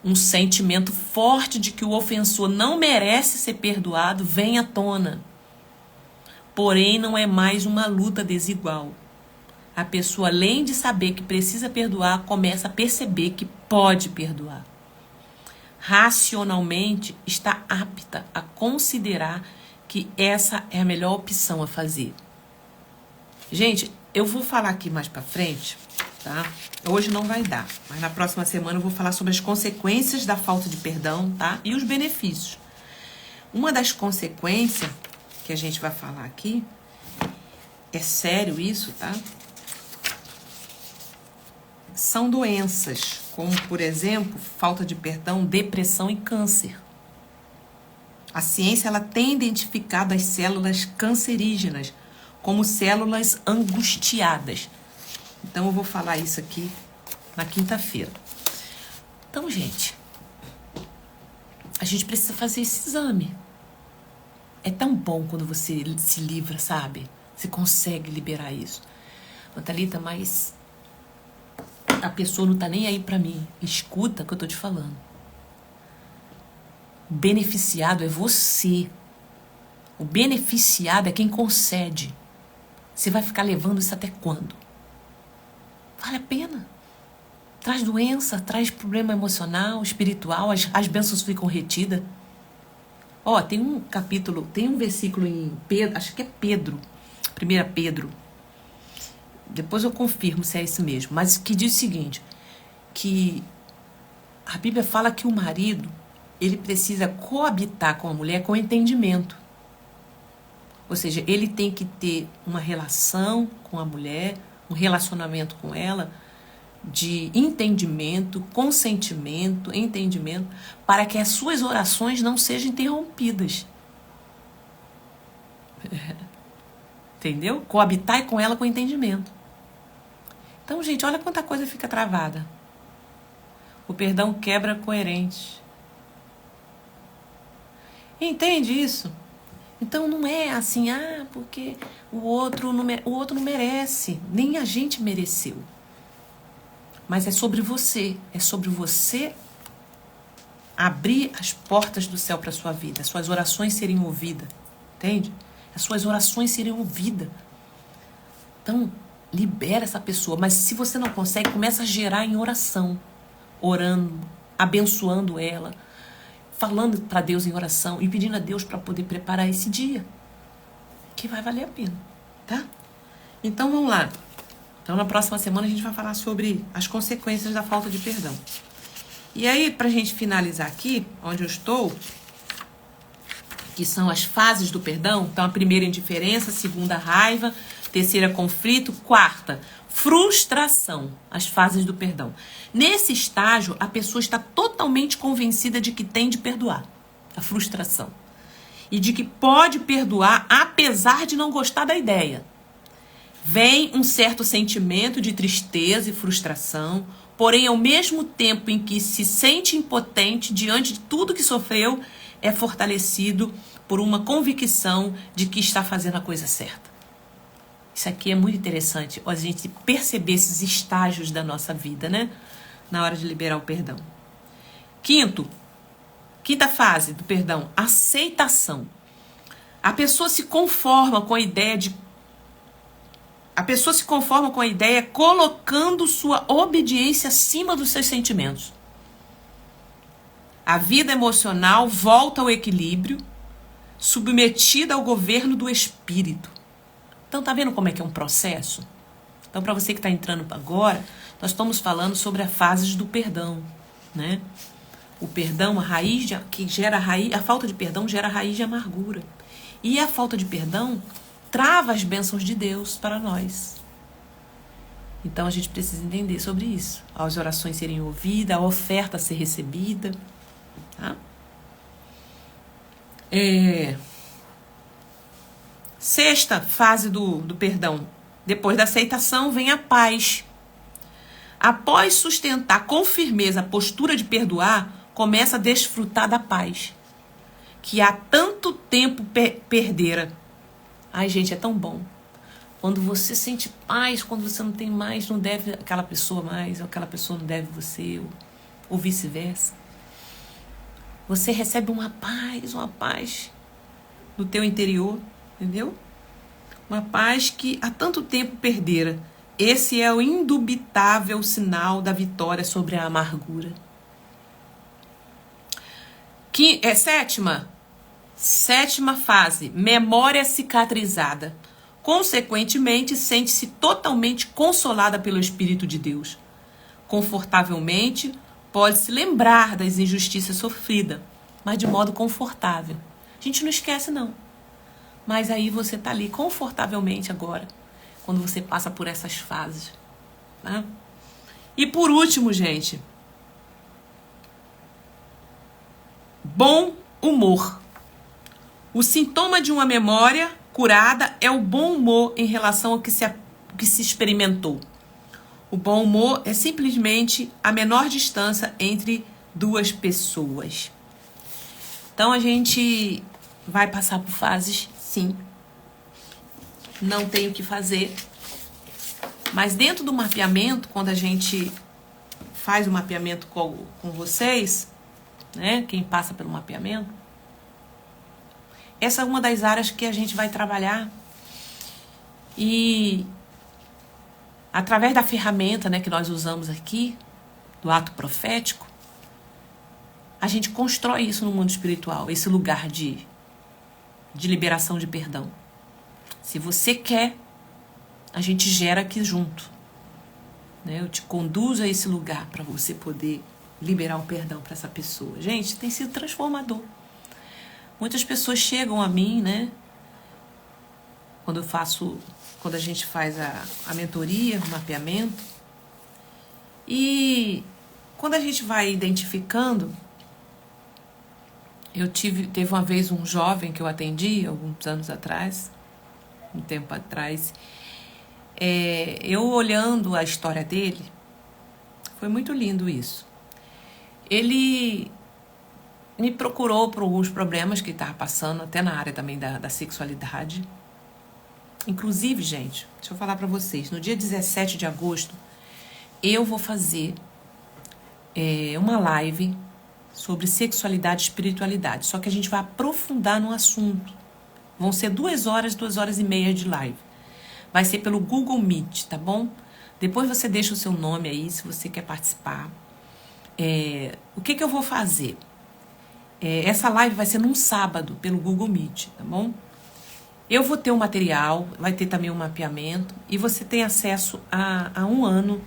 Um sentimento forte de que o ofensor não merece ser perdoado vem à tona. Porém, não é mais uma luta desigual. A pessoa, além de saber que precisa perdoar, começa a perceber que pode perdoar. Racionalmente, está apta a considerar que essa é a melhor opção a fazer. Gente, eu vou falar aqui mais pra frente, tá? Hoje não vai dar, mas na próxima semana eu vou falar sobre as consequências da falta de perdão, tá? E os benefícios. Uma das consequências que a gente vai falar aqui, é sério isso, tá? São doenças, como, por exemplo, falta de perdão, depressão e câncer. A ciência ela tem identificado as células cancerígenas como células angustiadas. Então, eu vou falar isso aqui na quinta-feira. Então, gente, a gente precisa fazer esse exame. É tão bom quando você se livra, sabe? Você consegue liberar isso. Thalita, mas a pessoa não tá nem aí pra mim. Escuta o que eu tô te falando. O beneficiado é você. O beneficiado é quem concede. Você vai ficar levando isso até quando? Vale a pena. Traz doença, traz problema emocional, espiritual, as bênçãos ficam retidas. Ó, tem um capítulo, tem um versículo em Pedro, acho que é Pedro, 1 Pedro. Depois eu confirmo se é isso mesmo, mas que diz o seguinte, que a Bíblia fala que o marido, ele precisa coabitar com a mulher com entendimento. Ou seja, ele tem que ter uma relação com a mulher, um relacionamento com ela, de entendimento, consentimento, entendimento, para que as suas orações não sejam interrompidas. Entendeu? Coabitar com ela com entendimento. Então, gente, olha quanta coisa fica travada. O perdão quebra coerente. Entende isso? Então não é assim, porque o outro não merece, nem a gente mereceu. Mas é sobre você abrir as portas do céu para sua vida, as suas orações serem ouvidas, entende? As suas orações serem ouvidas. Então, libera essa pessoa, mas se você não consegue, começa a gerar em oração, orando, abençoando ela, falando para Deus em oração e pedindo a Deus para poder preparar esse dia, que vai valer a pena, tá? Então vamos lá. Então na próxima semana a gente vai falar sobre as consequências da falta de perdão. E aí, pra gente finalizar aqui, onde eu estou, que são as fases do perdão. Então a primeira, indiferença, a segunda, raiva, terceira, conflito, quarta, frustração, as fases do perdão. Nesse estágio, a pessoa está totalmente convencida de que tem de perdoar, a frustração. E de que pode perdoar apesar de não gostar da ideia. Vem um certo sentimento de tristeza e frustração, porém, ao mesmo tempo em que se sente impotente diante de tudo que sofreu, é fortalecido por uma convicção de que está fazendo a coisa certa. Isso aqui é muito interessante, a gente perceber esses estágios da nossa vida, né? Na hora de liberar o perdão. Quinta fase do perdão, aceitação. A pessoa se conforma com a ideia colocando sua obediência acima dos seus sentimentos. A vida emocional volta ao equilíbrio, submetida ao governo do espírito. Então, tá vendo como é que é um processo? Então, para você que está entrando agora, nós estamos falando sobre as fases do perdão, né? O perdão, a falta de perdão gera raiz de amargura. E a falta de perdão trava as bênçãos de Deus para nós. Então a gente precisa entender sobre isso. As orações serem ouvidas, a oferta ser recebida. Tá? Sexta fase do perdão. Depois da aceitação vem a paz. Após sustentar com firmeza a postura de perdoar, começa a desfrutar da paz, que há tanto tempo perdera. Ai, gente, é tão bom. Quando você sente paz, quando você não tem mais, não deve aquela pessoa mais, ou aquela pessoa não deve você, ou vice-versa. Você recebe uma paz no teu interior, entendeu? Uma paz que há tanto tempo perdera. Esse é o indubitável sinal da vitória sobre a amargura. Sétima fase, memória cicatrizada. Consequentemente, sente-se totalmente consolada pelo Espírito de Deus. Confortavelmente, pode-se lembrar das injustiças sofridas, mas de modo confortável. A gente não esquece, não. Mas aí você está ali confortavelmente agora, quando você passa por essas fases. Tá? E por último, gente, bom humor. O sintoma de uma memória curada é o bom humor em relação ao que se experimentou. O bom humor é simplesmente a menor distância entre duas pessoas. Então a gente vai passar por fases, sim. Não tem o que fazer. Mas dentro do mapeamento, quando a gente faz o mapeamento com vocês, né, quem passa pelo mapeamento, essa é uma das áreas que a gente vai trabalhar. E através da ferramenta, né, que nós usamos aqui, do ato profético, a gente constrói isso no mundo espiritual, esse lugar de liberação de perdão. Se você quer, a gente gera aqui junto. Né? Eu te conduzo a esse lugar para você poder liberar o perdão para essa pessoa. Gente, tem sido transformador. Muitas pessoas chegam a mim, né? Quando a gente faz a mentoria, o mapeamento. E quando a gente vai identificando, teve uma vez um jovem que eu atendi, alguns anos atrás, um tempo atrás, eu olhando a história dele, foi muito lindo isso. Ele, me procurou por alguns problemas que estava passando, até na área também da sexualidade. Inclusive, gente, deixa eu falar para vocês, no dia 17 de agosto, eu vou fazer uma live sobre sexualidade e espiritualidade, só que a gente vai aprofundar no assunto. Vão ser 2 horas, 2h30 de live. Vai ser pelo Google Meet, tá bom? Depois você deixa o seu nome aí, se você quer participar. O que eu vou fazer? Essa live vai ser num sábado, pelo Google Meet, tá bom? Eu vou ter um material, vai ter também um mapeamento, e você tem acesso a 1 ano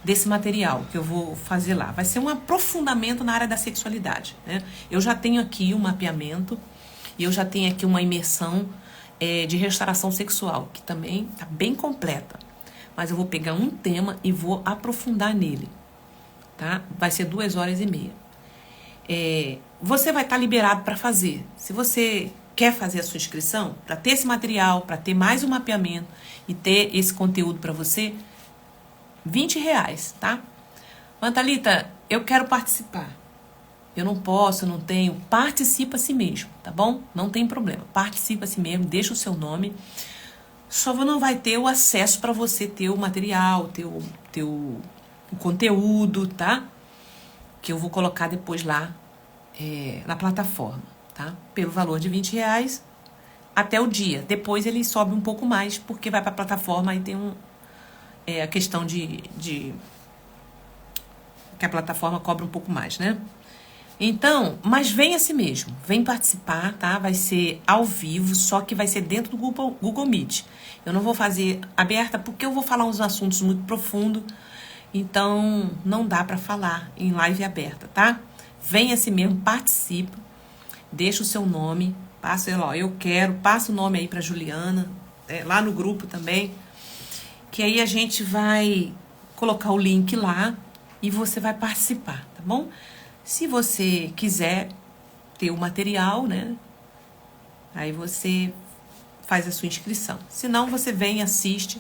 desse material que eu vou fazer lá. Vai ser um aprofundamento na área da sexualidade, né? Eu já tenho aqui um mapeamento, e eu já tenho aqui uma imersão de restauração sexual, que também está bem completa. Mas eu vou pegar um tema e vou aprofundar nele, tá? Vai ser 2h30. Você vai estar liberado para fazer. Se você quer fazer a sua inscrição, para ter esse material, para ter mais um mapeamento e ter esse conteúdo para você, R$20, tá? Mas, Thalita, eu quero participar. Eu não posso, não tenho. Participa a si mesmo, tá bom? Não tem problema. Participa a si mesmo, deixa o seu nome. Só não vai ter o acesso para você ter o material, ter o conteúdo, tá? Que eu vou colocar depois lá na plataforma, tá? Pelo valor de R$20 até o dia. Depois ele sobe um pouco mais, porque vai para a plataforma e tem a questão de que a plataforma cobra um pouco mais, né? Então, mas vem assim mesmo, vem participar, tá? Vai ser ao vivo, só que vai ser dentro do Google Meet. Eu não vou fazer aberta porque eu vou falar uns assuntos muito profundos, então não dá para falar em live aberta, tá? Vem assim mesmo, participa, deixa o seu nome, passa o nome aí para Juliana, lá no grupo também, que aí a gente vai colocar o link lá e você vai participar, tá bom? Se você quiser ter o material, né? Aí você faz a sua inscrição. Se não, você vem e assiste.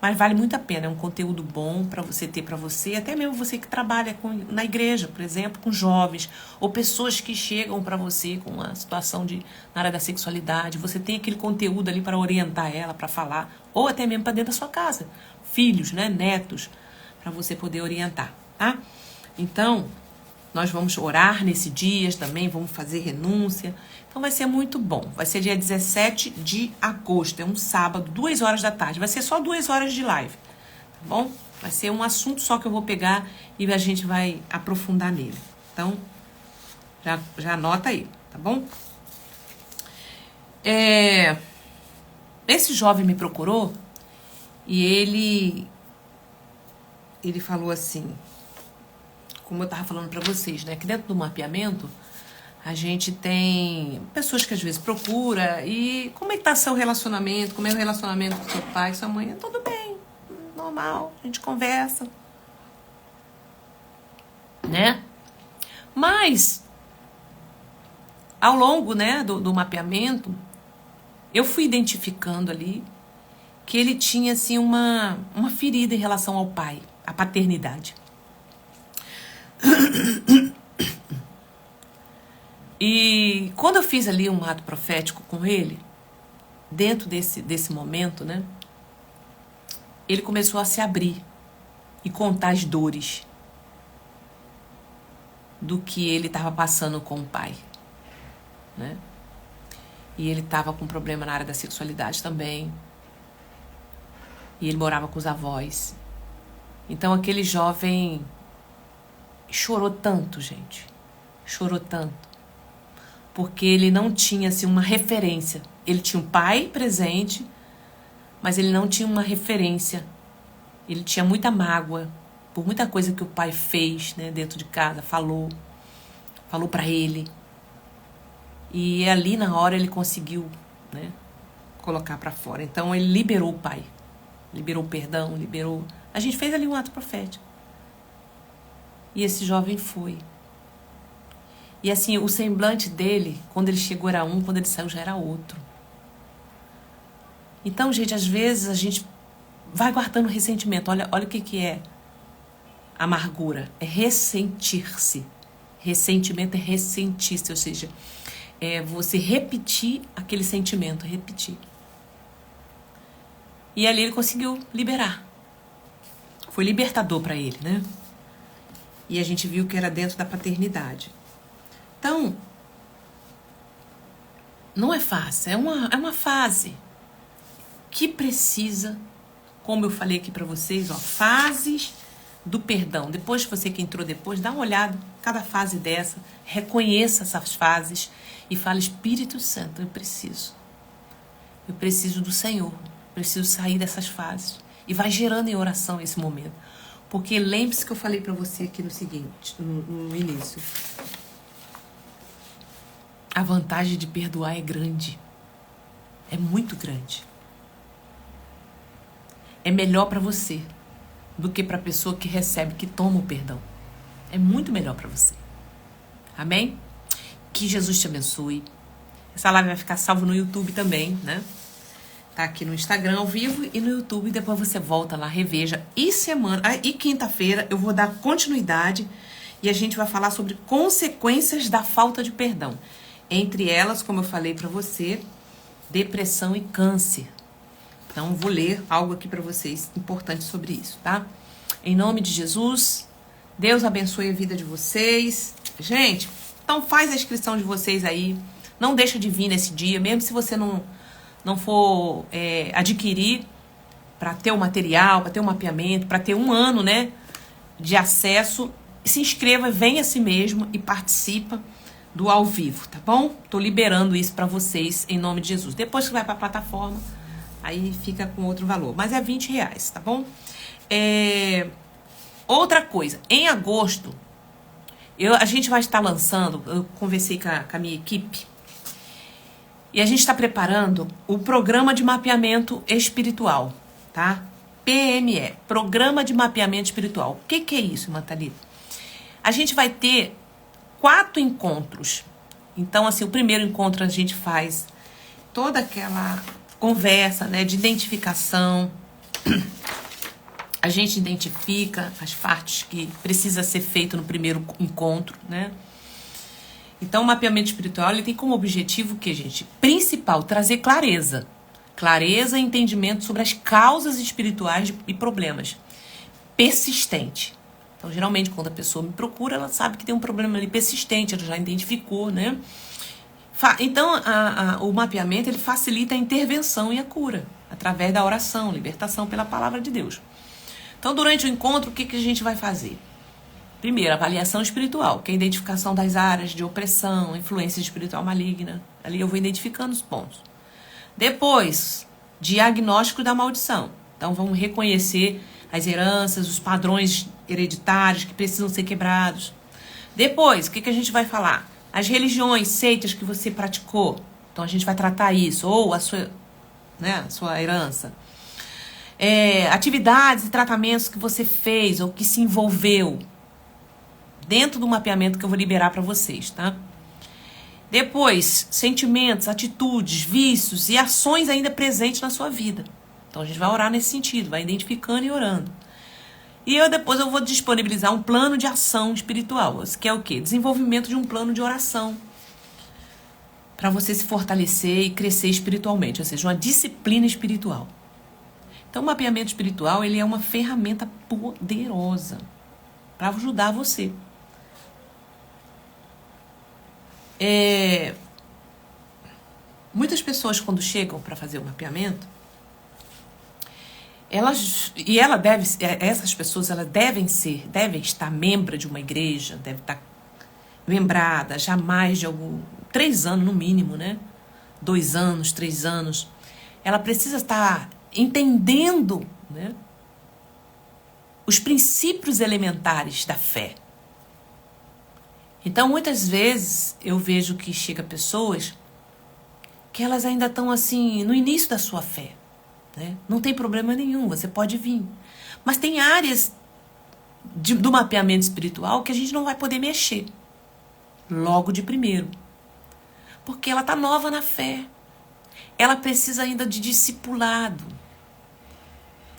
Mas vale muito a pena. É um conteúdo bom para você ter para você. Até mesmo você que trabalha na igreja, por exemplo, com jovens. Ou pessoas que chegam para você com uma situação na área da sexualidade. Você tem aquele conteúdo ali para orientar ela, para falar. Ou até mesmo para dentro da sua casa. Filhos, né? Netos. Para você poder orientar, tá? Então, nós vamos orar nesses dias também, vamos fazer renúncia. Então vai ser muito bom. Vai ser dia 17 de agosto, é um sábado, 2 horas da tarde. Vai ser só 2 horas de live, tá bom? Vai ser um assunto só que eu vou pegar e a gente vai aprofundar nele. Então, já anota aí, tá bom? Esse jovem me procurou e ele falou assim... Como eu estava falando para vocês, né? Que dentro do mapeamento, a gente tem pessoas que às vezes procura e como é que tá seu relacionamento, como é o relacionamento com seu pai, sua mãe, tudo bem, normal, a gente conversa, né? Mas, ao longo, né, do mapeamento, eu fui identificando ali que ele tinha, assim, uma ferida em relação ao pai, à paternidade. E quando eu fiz ali um ato profético com ele, dentro desse momento, né? Ele começou a se abrir e contar as dores do que ele estava passando com o pai, né? E ele estava com problema na área da sexualidade também. E ele morava com os avós. Então aquele jovem chorou tanto, gente. Chorou tanto. Porque ele não tinha, assim, uma referência. Ele tinha um pai presente, mas ele não tinha uma referência. Ele tinha muita mágoa por muita coisa que o pai fez, né, dentro de casa, falou pra ele. E ali na hora ele conseguiu, né, colocar pra fora. Então ele liberou o pai. Liberou o perdão, liberou... A gente fez ali um ato profético. E esse jovem foi. E assim, o semblante dele, quando ele chegou era um, quando ele saiu já era outro. Então, gente, às vezes a gente vai guardando ressentimento. Olha o que é amargura. É ressentir-se. Ressentimento é ressentir-se, ou seja, é você repetir aquele sentimento, repetir. E ali ele conseguiu liberar. Foi libertador para ele, né? E a gente viu que era dentro da paternidade. Então, não é fácil, é uma fase que precisa, como eu falei aqui para vocês, ó, fases do perdão. Depois, você que entrou depois, dá uma olhada, cada fase dessa, reconheça essas fases e fala: Espírito Santo, eu preciso do Senhor, preciso sair dessas fases. E vai gerando em oração esse momento. Porque lembre-se que eu falei para você aqui no seguinte, no início. A vantagem de perdoar é grande. É muito grande. É melhor para você do que para a pessoa que recebe, que toma o perdão. É muito melhor para você. Amém? Que Jesus te abençoe. Essa live vai ficar salva no YouTube também, né? Tá aqui no Instagram ao vivo e no YouTube. E depois você volta lá, reveja. E quinta-feira eu vou dar continuidade e a gente vai falar sobre consequências da falta de perdão. Entre elas, como eu falei para você, depressão e câncer. Então, eu vou ler algo aqui para vocês importante sobre isso, tá? Em nome de Jesus, Deus abençoe a vida de vocês. Gente, então faz a inscrição de vocês aí. Não deixa de vir nesse dia, mesmo se você não for adquirir para ter o material, para ter o mapeamento, para ter 1 ano, né, de acesso. Se inscreva, venha a si mesmo e participa do ao vivo, tá bom? Tô liberando isso para vocês em nome de Jesus. Depois que vai para a plataforma, aí fica com outro valor. Mas é R$20, tá bom? Outra coisa, em agosto, a gente vai estar lançando, eu conversei com a minha equipe, e a gente está preparando o programa de mapeamento espiritual, tá? PME, Programa de Mapeamento Espiritual. O que é isso, Natalita? A gente vai ter 4 encontros. Então, assim, o primeiro encontro a gente faz toda aquela conversa, né, de identificação. A gente identifica as partes que precisa ser feito no primeiro encontro, né? Então, o mapeamento espiritual, ele tem como objetivo o que, gente? Principal, trazer clareza. Clareza e entendimento sobre as causas espirituais e problemas. Persistente. Então, geralmente, quando a pessoa me procura, ela sabe que tem um problema ali persistente, ela já identificou, né? Então, o mapeamento, ele facilita a intervenção e a cura, através da oração, libertação pela palavra de Deus. Então, durante o encontro, o que a gente vai fazer? Primeiro, avaliação espiritual, que é a identificação das áreas de opressão, influência espiritual maligna. Ali eu vou identificando os pontos. Depois, diagnóstico da maldição. Então, vamos reconhecer as heranças, os padrões hereditários que precisam ser quebrados. Depois, o que a gente vai falar? As religiões, seitas que você praticou. Então, a gente vai tratar isso. Ou a sua herança. Atividades e tratamentos que você fez ou que se envolveu dentro do mapeamento que eu vou liberar para vocês, tá? Depois, sentimentos, atitudes, vícios e ações ainda presentes na sua vida. Então, a gente vai orar nesse sentido, vai identificando e orando. E depois eu vou disponibilizar um plano de ação espiritual, que é o quê? Desenvolvimento de um plano de oração para você se fortalecer e crescer espiritualmente, ou seja, uma disciplina espiritual. Então, o mapeamento espiritual, ele é uma ferramenta poderosa para ajudar você. Muitas pessoas, quando chegam para fazer o mapeamento, essas pessoas devem estar membro de uma igreja, devem estar membrada já mais de 3 anos no mínimo, né? 2 anos, 3 anos. Ela precisa estar entendendo, né, os princípios elementares da fé. Então, muitas vezes, eu vejo que chega pessoas que elas ainda estão assim, no início da sua fé, né? Não tem problema nenhum, você pode vir. Mas tem áreas do mapeamento espiritual que a gente não vai poder mexer logo de primeiro. Porque ela está nova na fé. Ela precisa ainda de discipulado.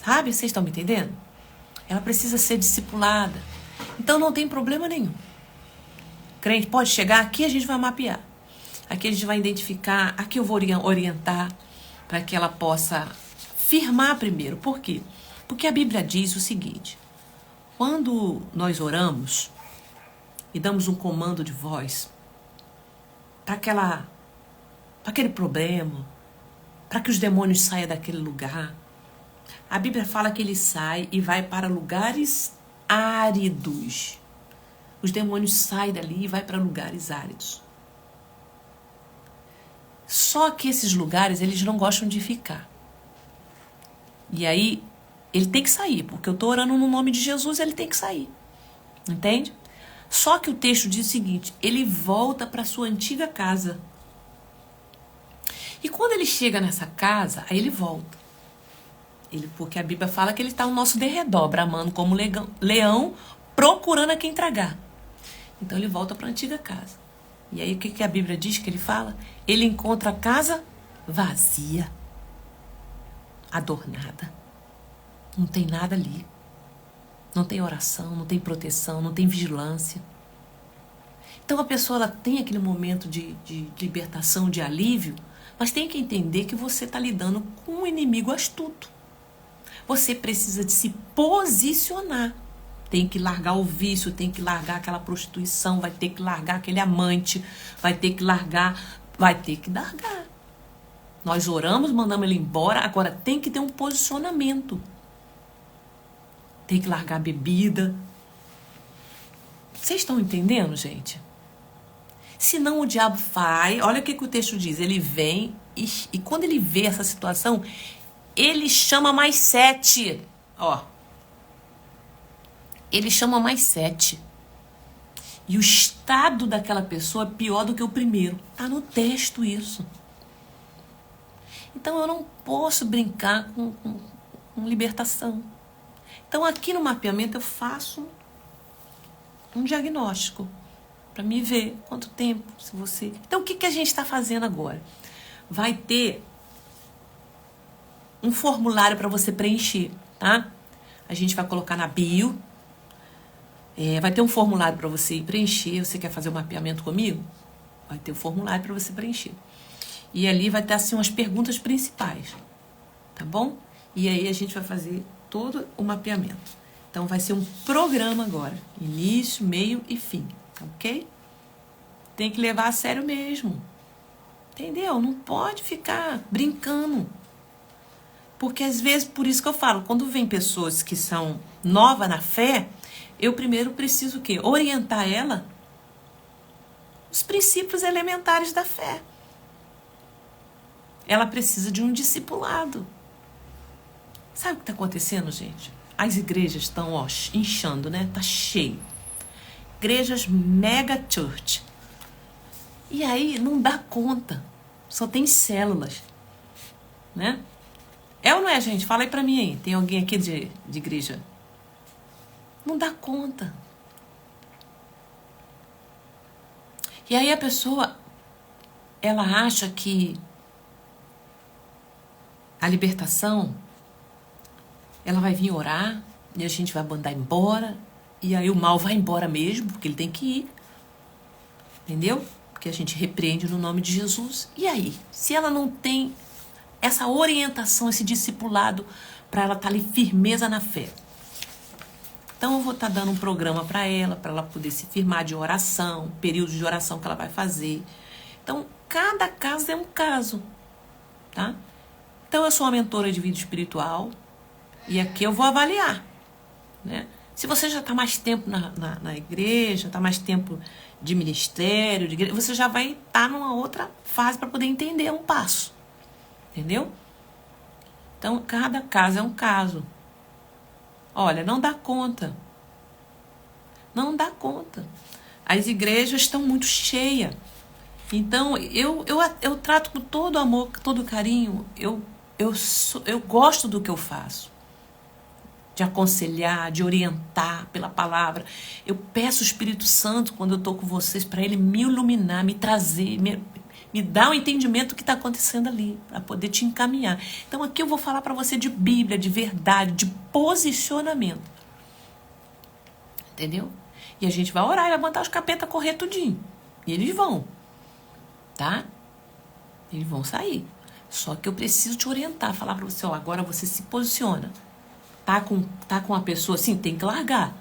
Sabe? Vocês estão me entendendo? Ela precisa ser discipulada. Então, não tem problema nenhum. crente pode chegar, aqui a gente vai mapear. Aqui a gente vai identificar, aqui eu vou orientar para que ela possa firmar primeiro. Por quê? Porque a Bíblia diz o seguinte: quando nós oramos e damos um comando de voz para aquele problema, para que os demônios saiam daquele lugar, a Bíblia fala que ele sai e vai para lugares áridos. Os demônios saem dali e vai para lugares áridos. Só que esses lugares, eles não gostam de ficar. E aí, ele tem que sair, porque eu estou orando no nome de Jesus, ele tem que sair. Entende? Só que o texto diz o seguinte: ele volta para sua antiga casa. E quando ele chega nessa casa, aí ele volta. Porque a Bíblia fala que ele está ao nosso derredor, bramando como leão, procurando a quem tragar. Então ele volta para a antiga casa. E aí o que a Bíblia diz que ele fala? Ele encontra a casa vazia, adornada. Não tem nada ali. Não tem oração, não tem proteção, não tem vigilância. Então a pessoa ela tem aquele momento de libertação, de alívio, mas tem que entender que você está lidando com um inimigo astuto. Você precisa de se posicionar. Tem que largar o vício, tem que largar aquela prostituição, vai ter que largar aquele amante, vai ter que largar. Nós oramos, mandamos ele embora, agora tem que ter um posicionamento. Tem que largar a bebida. Vocês estão entendendo, gente? Senão o diabo vai, olha o que o texto diz, ele vem e quando ele vê essa situação, ele chama mais 7. Ele chama mais 7. E o estado daquela pessoa é pior do que o primeiro. Está no texto isso. Então eu não posso brincar com libertação. Então aqui no mapeamento eu faço um diagnóstico para me ver quanto tempo, se você... Então o que a gente está fazendo agora? Vai ter um formulário para você preencher, tá? A gente vai colocar na bio. Vai ter um formulário para você preencher. Você quer fazer o mapeamento comigo? Vai ter um formulário para você preencher. E ali vai ter assim umas perguntas principais, tá bom? E aí a gente vai fazer todo o mapeamento. Então vai ser um programa agora, início, meio e fim, ok? Tem que levar a sério mesmo, entendeu? Não pode ficar brincando. Porque às vezes, por isso que eu falo, quando vem pessoas que são novas na fé, eu primeiro preciso o quê? Orientar ela os princípios elementares da fé. Ela precisa de um discipulado. Sabe o que está acontecendo, gente? As igrejas estão inchando, né? Tá cheio. Igrejas mega church. E aí não dá conta. Só tem células, né? É ou não é, gente? Fala aí pra mim aí. Tem alguém aqui de igreja? Não dá conta. E aí a pessoa, ela acha que a libertação, ela vai vir orar e a gente vai mandar embora. E aí o mal vai embora mesmo, porque ele tem que ir. Entendeu? Porque a gente repreende no nome de Jesus. E aí? Se ela não tem essa orientação, esse discipulado, para ela estar ali firmeza na fé. Então eu vou estar dando um programa para ela poder se firmar de oração, período de oração que ela vai fazer. Então, cada caso é um caso, tá? Então eu sou uma mentora de vida espiritual e aqui eu vou avaliar, né? Se você já está mais tempo na igreja, está mais tempo de ministério, de igreja, você já vai estar numa outra fase para poder entender um passo. Entendeu? Então, cada caso é um caso. Olha, não dá conta. Não dá conta. As igrejas estão muito cheias. Então, eu trato com todo amor, com todo carinho. Eu gosto do que eu faço. De aconselhar, de orientar pela palavra. Eu peço o Espírito Santo, quando eu estou com vocês, para ele me iluminar, me trazer, me dá um entendimento do que está acontecendo ali, para poder te encaminhar. Então aqui eu vou falar para você de Bíblia, de verdade, de posicionamento. Entendeu? E a gente vai orar e vai mandar os capeta correr tudinho. E eles vão, tá? Eles vão sair. Só que eu preciso te orientar, falar pra você, ó, agora você se posiciona. Tá com a pessoa assim, tem que largar.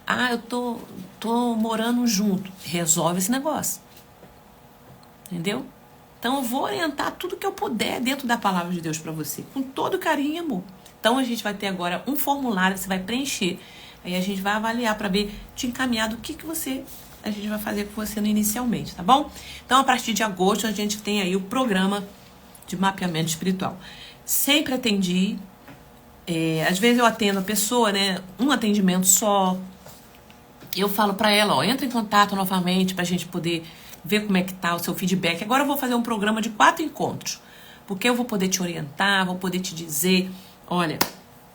Ah, eu tô morando junto. Resolve esse negócio. Entendeu? Então eu vou orientar tudo que eu puder dentro da palavra de Deus pra você, com todo carinho e amor. Então a gente vai ter agora um formulário, você vai preencher. Aí a gente vai avaliar pra ver, te encaminhar do que a gente vai fazer com você inicialmente, tá bom? Então a partir de agosto a gente tem aí o programa de mapeamento espiritual. Sempre atendi, às vezes eu atendo a pessoa, né, um atendimento só. Eu falo pra ela, ó, entra em contato novamente pra gente poder ver como é que tá o seu feedback. Agora eu vou fazer um programa de 4 encontros, porque eu vou poder te orientar, vou poder te dizer, olha,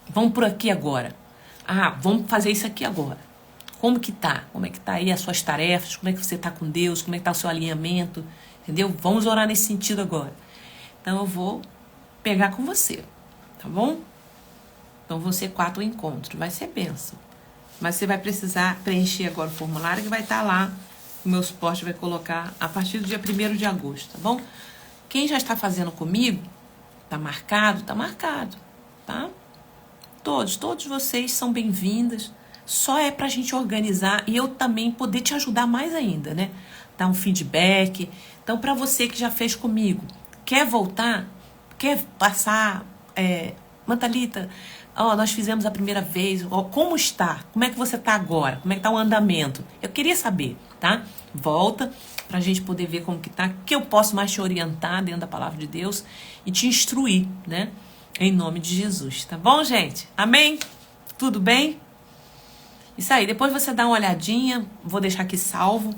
vamos por aqui agora. Ah, vamos fazer isso aqui agora. Como que tá? Como é que tá aí as suas tarefas? Como é que você tá com Deus? Como é que tá o seu alinhamento? Entendeu? Vamos orar nesse sentido agora. Então eu vou pegar com você, tá bom? Então vão ser 4 encontros, vai ser bênção. Mas você vai precisar preencher agora o formulário que vai estar lá. O meu suporte vai colocar a partir do dia 1º de agosto, tá bom? Quem já está fazendo comigo, tá marcado, tá? Todos vocês são bem-vindas. Só é pra gente organizar e eu também poder te ajudar mais ainda, né? Dar um feedback. Então, pra você que já fez comigo, quer voltar, quer passar, Mantalita, nós fizemos a primeira vez, como está? Como é que você tá agora? Como é que tá o andamento? Eu queria saber, tá? Volta pra gente poder ver como que tá, que eu posso mais te orientar dentro da palavra de Deus e te instruir, né? Em nome de Jesus, tá bom, gente? Amém? Tudo bem? Isso aí, depois você dá uma olhadinha, vou deixar aqui salvo.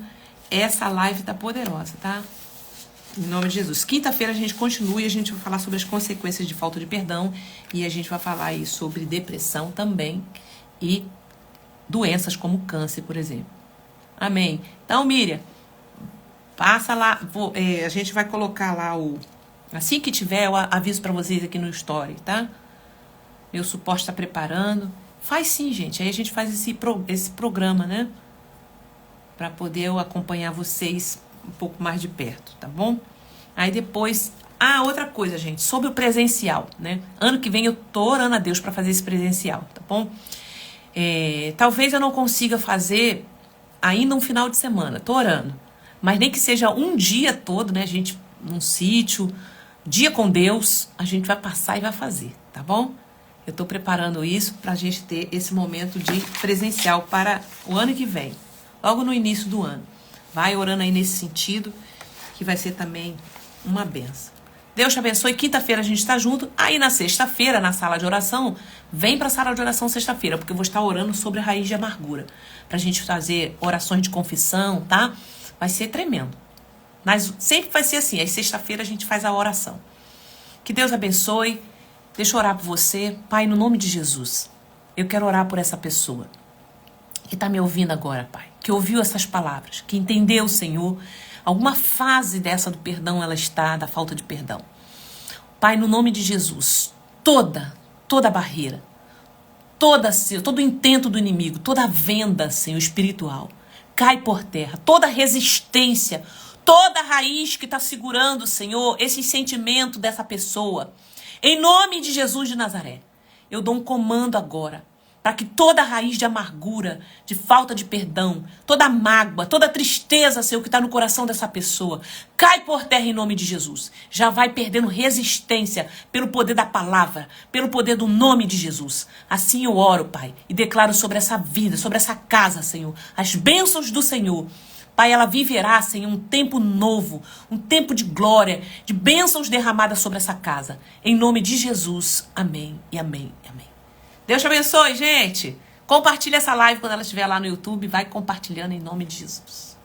Essa live tá poderosa, tá? Em nome de Jesus. Quinta-feira a gente continua e a gente vai falar sobre as consequências de falta de perdão. E a gente vai falar aí sobre depressão também e doenças como câncer, por exemplo. Amém? Então, Miriam, passa lá. A gente vai colocar lá assim que tiver, eu aviso pra vocês aqui no Story, tá? Meu suporte tá preparando. Faz sim, gente. Aí a gente faz esse programa, né? Pra poder eu acompanhar vocês um pouco mais de perto, tá bom? Aí depois... outra coisa, gente. Sobre o presencial, né? Ano que vem eu tô orando a Deus pra fazer esse presencial, tá bom? Talvez eu não consiga fazer ainda um final de semana. Tô orando. Mas nem que seja um dia todo, né? A gente, num sítio, dia com Deus, a gente vai passar e vai fazer, tá bom? Eu tô preparando isso pra gente ter esse momento de presencial para o ano que vem. Logo no início do ano. Vai orando aí nesse sentido, que vai ser também uma benção. Deus te abençoe. Quinta-feira a gente está junto. Aí na sexta-feira, na sala de oração, vem para a sala de oração sexta-feira, porque eu vou estar orando sobre a raiz de amargura. Pra gente fazer orações de confissão, tá? Vai ser tremendo. Mas sempre vai ser assim. Aí sexta-feira a gente faz a oração. Que Deus abençoe. Deixa eu orar por você. Pai, no nome de Jesus, eu quero orar por essa pessoa que está me ouvindo agora, Pai. Que ouviu essas palavras, que entendeu, Senhor, alguma fase dessa do perdão ela está, da falta de perdão. Pai, no nome de Jesus, toda barreira, todo intento do inimigo, toda venda, Senhor, espiritual, cai por terra. Toda resistência, toda raiz que está segurando, Senhor, esse sentimento dessa pessoa. Em nome de Jesus de Nazaré, eu dou um comando agora, para que toda raiz de amargura, de falta de perdão, toda mágoa, toda tristeza, Senhor, que está no coração dessa pessoa, cai por terra em nome de Jesus. Já vai perdendo resistência pelo poder da palavra, pelo poder do nome de Jesus. Assim eu oro, Pai, e declaro sobre essa vida, sobre essa casa, Senhor, as bênçãos do Senhor. Pai, ela viverá, Senhor, um tempo novo, um tempo de glória, de bênçãos derramadas sobre essa casa. Em nome de Jesus. Amém e amém e amém. Deus te abençoe, gente. Compartilha essa live quando ela estiver lá no YouTube. Vai compartilhando em nome de Jesus.